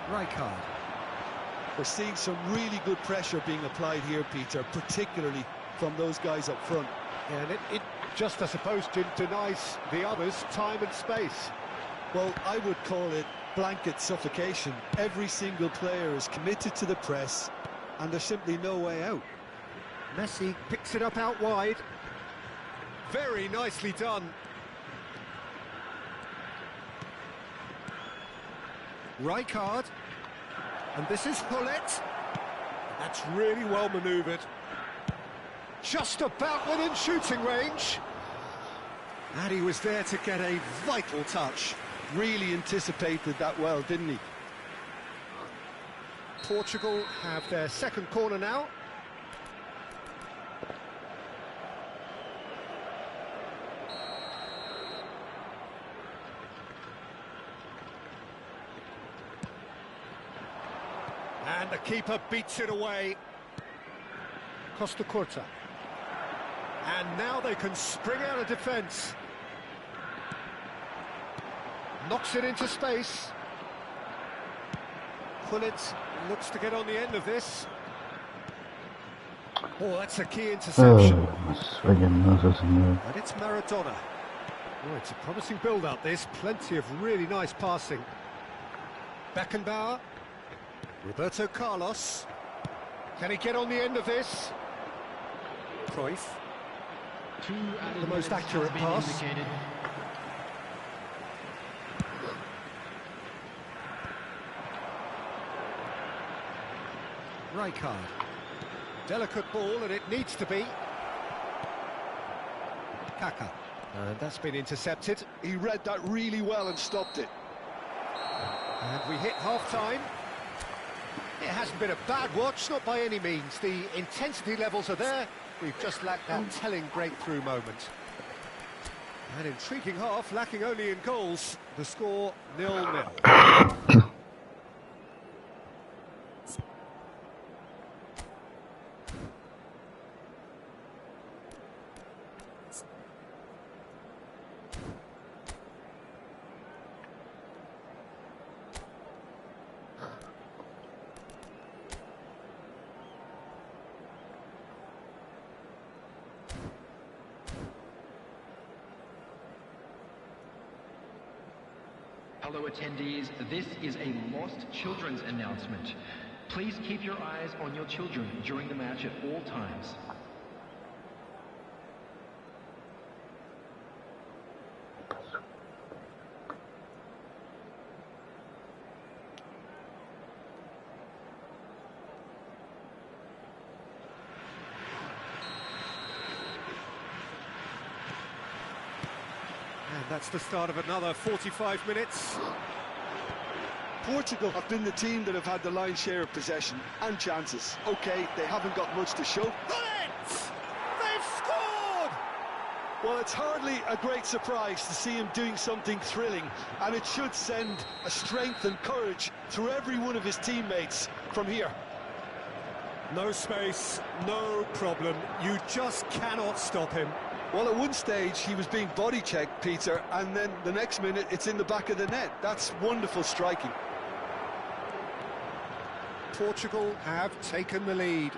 S1: Rijkaard.
S2: We're seeing some really good pressure being applied here, Peter, particularly from those guys up front.
S1: And it just, I suppose, denies the others time and space.
S2: Well, I would call it blanket suffocation. Every single player is committed to the press, and there's simply no way out.
S1: Messi picks it up out wide. Very nicely done. Rijkaard. And this is Hullet. That's really well manoeuvred. Just about within shooting range. And he was there to get a vital touch.
S2: Really anticipated that well, didn't he?
S1: Portugal have their second corner now. And the keeper beats it away. Costa Curta. And now they can spring out of defence. Knocks it into space. Hullet looks to get on the end of this. Oh, that's a key interception.
S4: Mas vaya nossa senhora.
S1: And it's Maradona. Oh, it's a promising build-up, this. Plenty of really nice passing. Beckenbauer. Roberto Carlos. Can he get on the end of this? Cruyff. The most accurate pass. Rijkaard. Delicate ball, and it needs to be. Kaka. And that's been intercepted.
S2: He read that really well and stopped it.
S1: And we hit half-time. It hasn't been a bad watch, not by any means. The intensity levels are there. We've just lacked that telling breakthrough moment. An intriguing half, lacking only in goals. The score 0-0.
S6: Hello attendees, this is a lost children's announcement. Please keep your eyes on your children during the match at all times.
S1: And that's the start of another 45 minutes.
S2: Portugal have been the team that have had the lion's share of possession and chances. Okay, they haven't got much to show.
S1: Hullet! They've scored!
S2: Well, it's hardly a great surprise to see him doing something thrilling, and it should send a strength and courage through every one of his teammates from here.
S1: No space, no problem. You just cannot stop him.
S2: Well, at one stage he was being body checked, Peter, and then the next minute it's in the back of the net. That's wonderful striking.
S1: Portugal have taken the lead.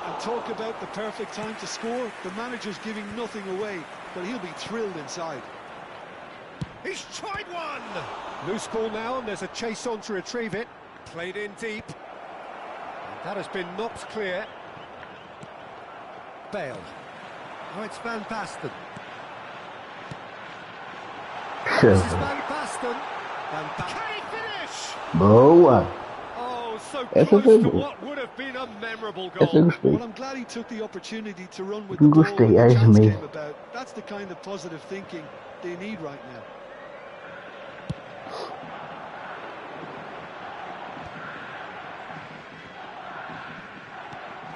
S2: And talk about the perfect time to score. The manager's giving nothing away, but he'll be thrilled inside.
S1: He's tried one! Loose ball now, and there's a chase on to retrieve it. Played in deep. And that has been knocked clear. Bale. Oh, it's Van Basten. This is Van Basten. Can he finish?
S4: Boa!
S5: Oh, so
S4: Essa
S5: close
S4: foi
S5: to
S4: boa.
S5: what would have been a memorable
S4: Essa eu
S5: goal.
S4: gostei.
S2: Well, I'm glad he took the opportunity to run with the ball
S4: Gostei,
S2: when the
S4: as
S2: chance
S4: mesmo.
S2: came about. That's the kind of positive thinking they need right now.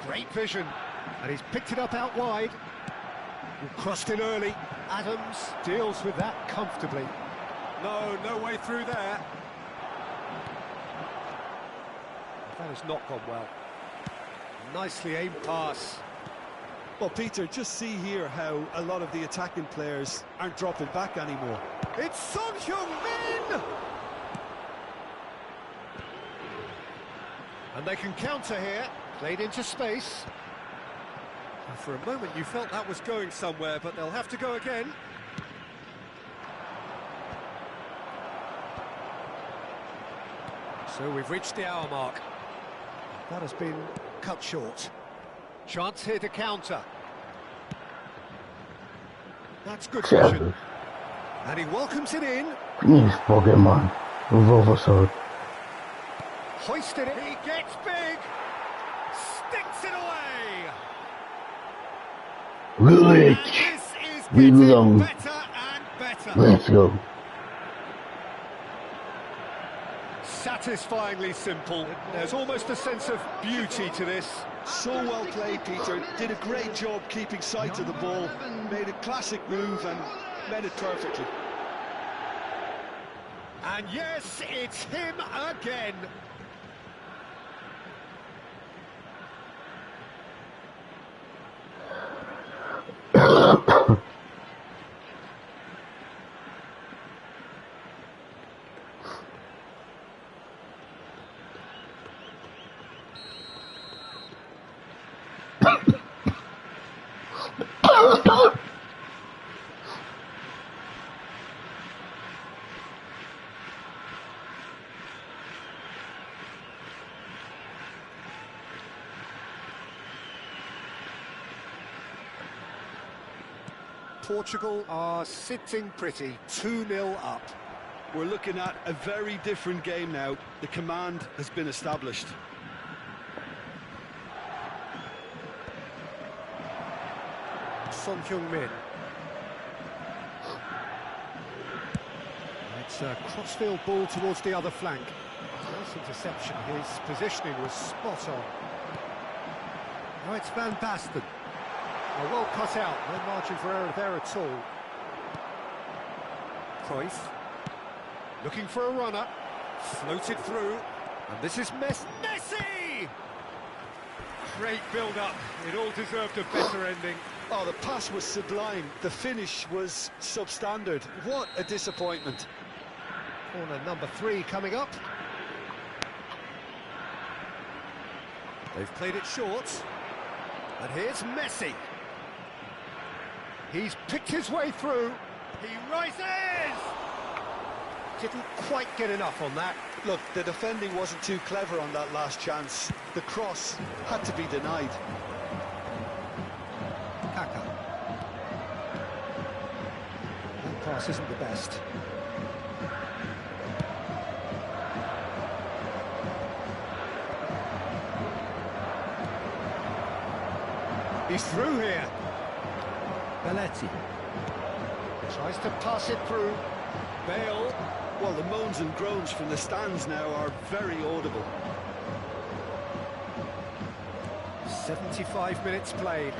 S1: Great vision. And he's picked it up out wide. Crossed in early. Adams deals with that comfortably.
S5: No way through there. That has not gone well.
S1: Nicely aimed pass.
S2: Well, Peter, just see here how a lot of the attacking players aren't dropping back anymore.
S1: It's Son Heung-min! And they can counter here. Played into space.
S5: And for a moment you felt that was going somewhere, but they'll have to go again.
S1: So we've reached the hour mark. That has been cut short. Chance here to counter. That's good vision. And he welcomes it in.
S4: Yes, Pokémon. Vovosor.
S1: Hoisted it. He gets big. Sticks it away.
S4: Really?
S1: And this is
S4: We
S1: getting
S4: belong.
S1: better and better.
S4: Let's go.
S1: Satisfyingly simple. There's almost a sense of beauty to this.
S2: So well played, Peter. Did a great job keeping sight of the ball. Made a classic move and met it perfectly.
S1: And yes, it's him again. Portugal are sitting pretty, 2-0 up.
S2: We're looking at a very different game now. The command has been established.
S1: Son Heung-min. It's a crossfield ball towards the other flank. Nice interception. His positioning was spot on. Now it's Van Basten. Well cut out. No margin for error there at all. Cruyff. Looking for a runner. Floated through. And this is Messi!
S5: Great build-up. It all deserved a better ending.
S2: Oh, the pass was sublime. The finish was substandard. What a disappointment.
S1: Corner number 3 coming up. They've played it short. And here's Messi. He's picked his way through. He rises! Didn't quite get enough on that.
S2: Look, the defending wasn't too clever on that last chance. The cross had to be denied.
S1: Kaka. That pass isn't the best. He's through here. Belletti. Tries to pass it through. Bale.
S2: Well, the moans and groans from the stands now are very audible.
S1: 75 minutes played.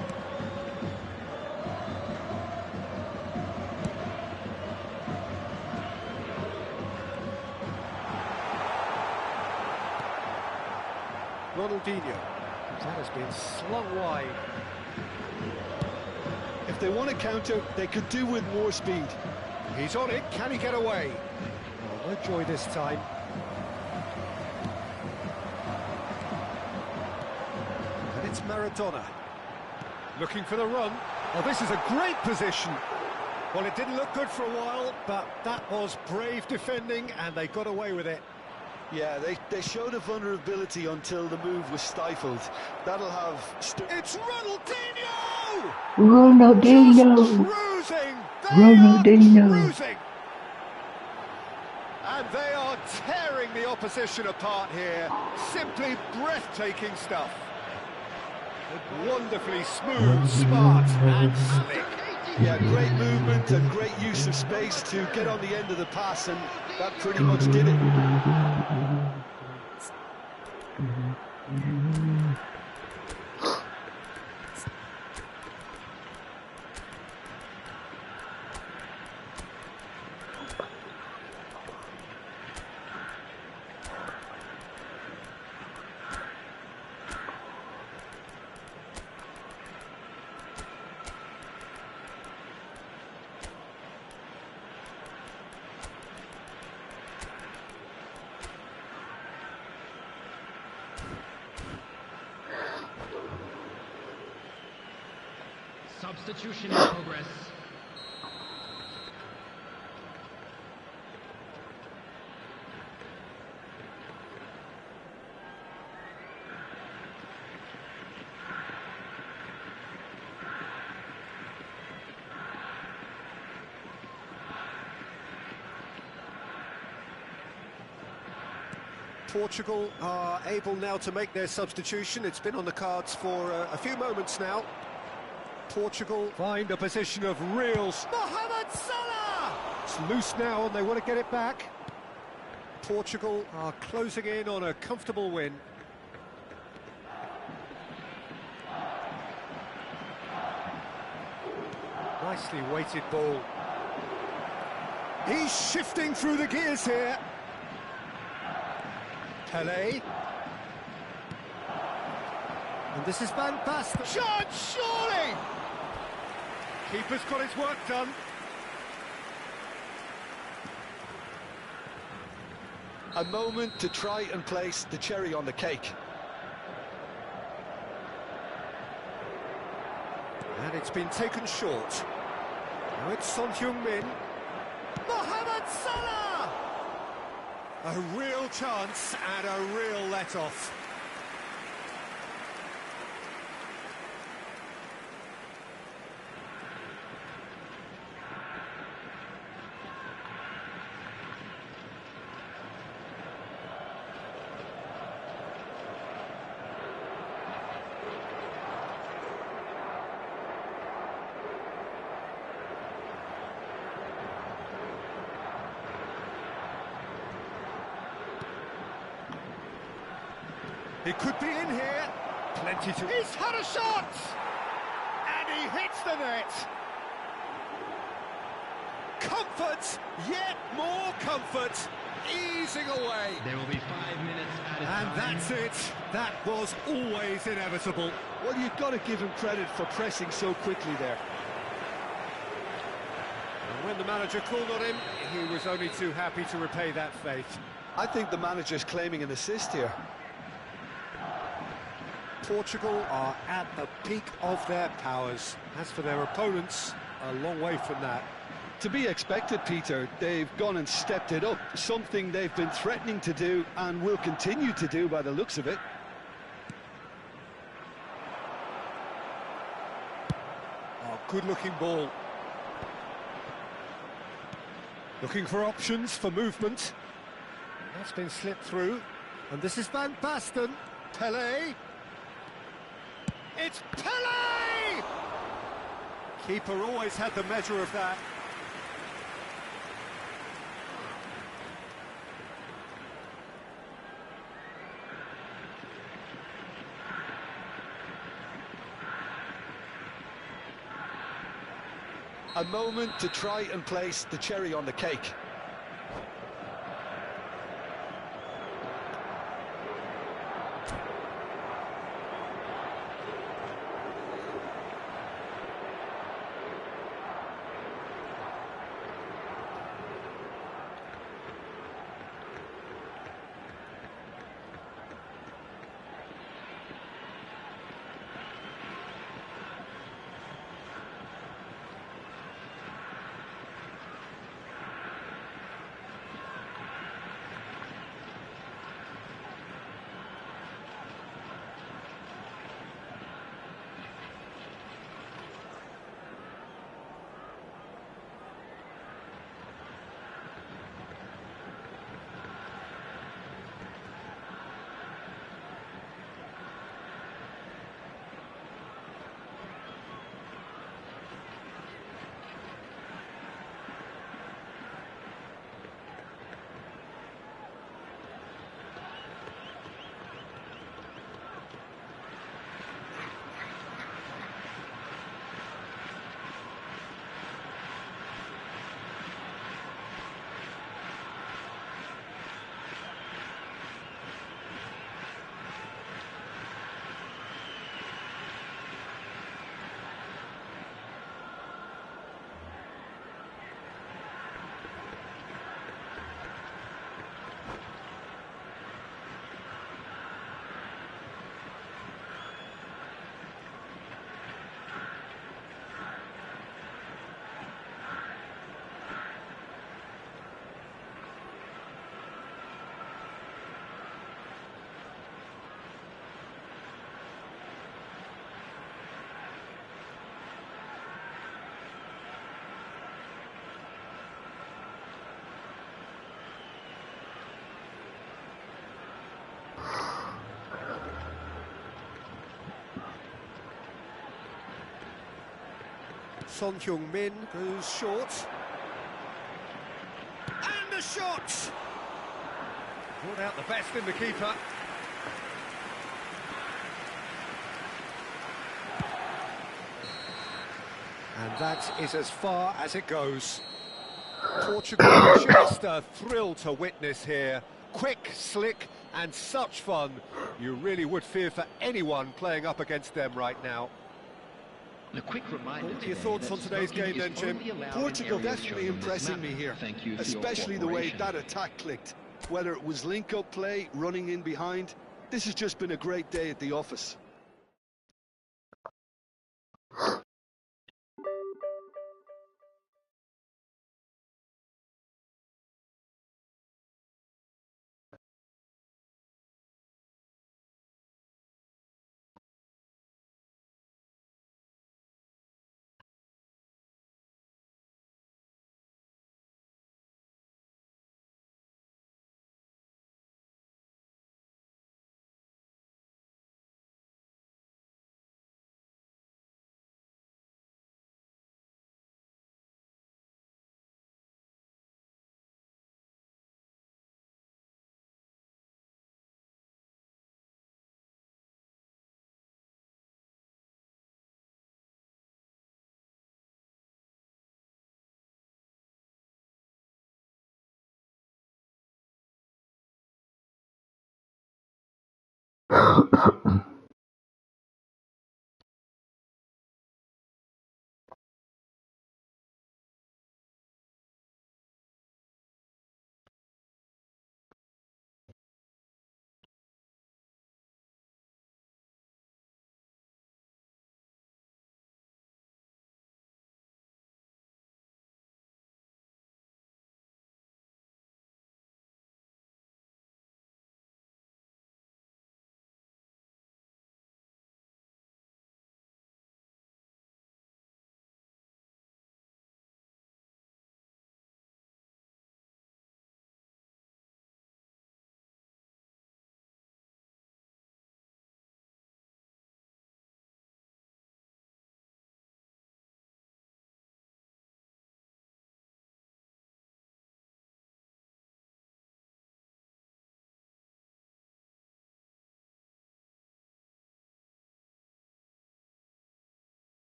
S1: Ronaldinho. That has been slung wide.
S2: If they want to counter, they could do with more speed.
S1: He's on it. Can he get away? Oh, no joy this time. And it's Maradona. Looking for the run. Oh, this is a great position. Well, it didn't look good for a while, but that was brave defending, and they got away with it.
S2: Yeah, they showed a vulnerability until the move was stifled. That'll have...
S1: It's Ronaldinho! Just
S4: Ronaldinho!
S1: cruising! They
S4: Ronaldinho!
S1: are cruising! And they are tearing the opposition apart here. Simply breathtaking stuff. Wonderfully smooth, smart and slick.
S2: Yeah, great movement and great use of space to get on the end of the pass, and that pretty much did it.
S6: Substitution in progress.
S1: Portugal are able now to make their substitution. It's been on the cards for a few moments now. Portugal find a position of real... Mohamed Salah! It's loose now and they want to get it back. Portugal are closing in on a comfortable win. Nicely weighted ball. He's shifting through the gears here. Pelé. And this is Van Basten. Shot, surely! Keeper's got his work done.
S2: A moment to try and place the cherry on the cake.
S1: And it's been taken short. Now it's Son Heung-min. Mohamed Salah! A real chance and a real let-off. He could be in here. Plenty to... He's had a shot! And he hits the net. Comfort, yet more comfort, easing away.
S6: There will be 5 minutes at a
S1: And
S6: time.
S1: that's it. That was always inevitable.
S2: Well, you've got to give him credit for pressing so quickly there.
S1: And when the manager called on him, he was only too happy to repay that faith.
S2: I think the manager's claiming an assist here.
S1: Portugal are at the peak of their powers. As for their opponents, a long way from that.
S2: To be expected, Peter. They've gone and stepped it up, something they've been threatening to do and will continue to do by the looks of it.
S1: Oh, good-looking ball. Looking for options for movement. That's been slipped through. And this is Van Basten. Pelé. It's Pelé! Keeper always had the measure of that.
S2: A moment to try and place the cherry on the cake.
S5: Son Heung-min goes short. And a shot! Brought out the best in the keeper. And that is as far as it goes. Portugal just a thrill to witness here. Quick, slick, and such fun. You really would fear for anyone playing up against them right now.
S6: A quick reminder.
S5: What are your thoughts on today's game then, Jim?
S2: Portugal definitely impressing me here, especially the way that attack clicked. Whether it was link-up play, running in behind, this has just been a great day at the office.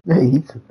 S4: É isso.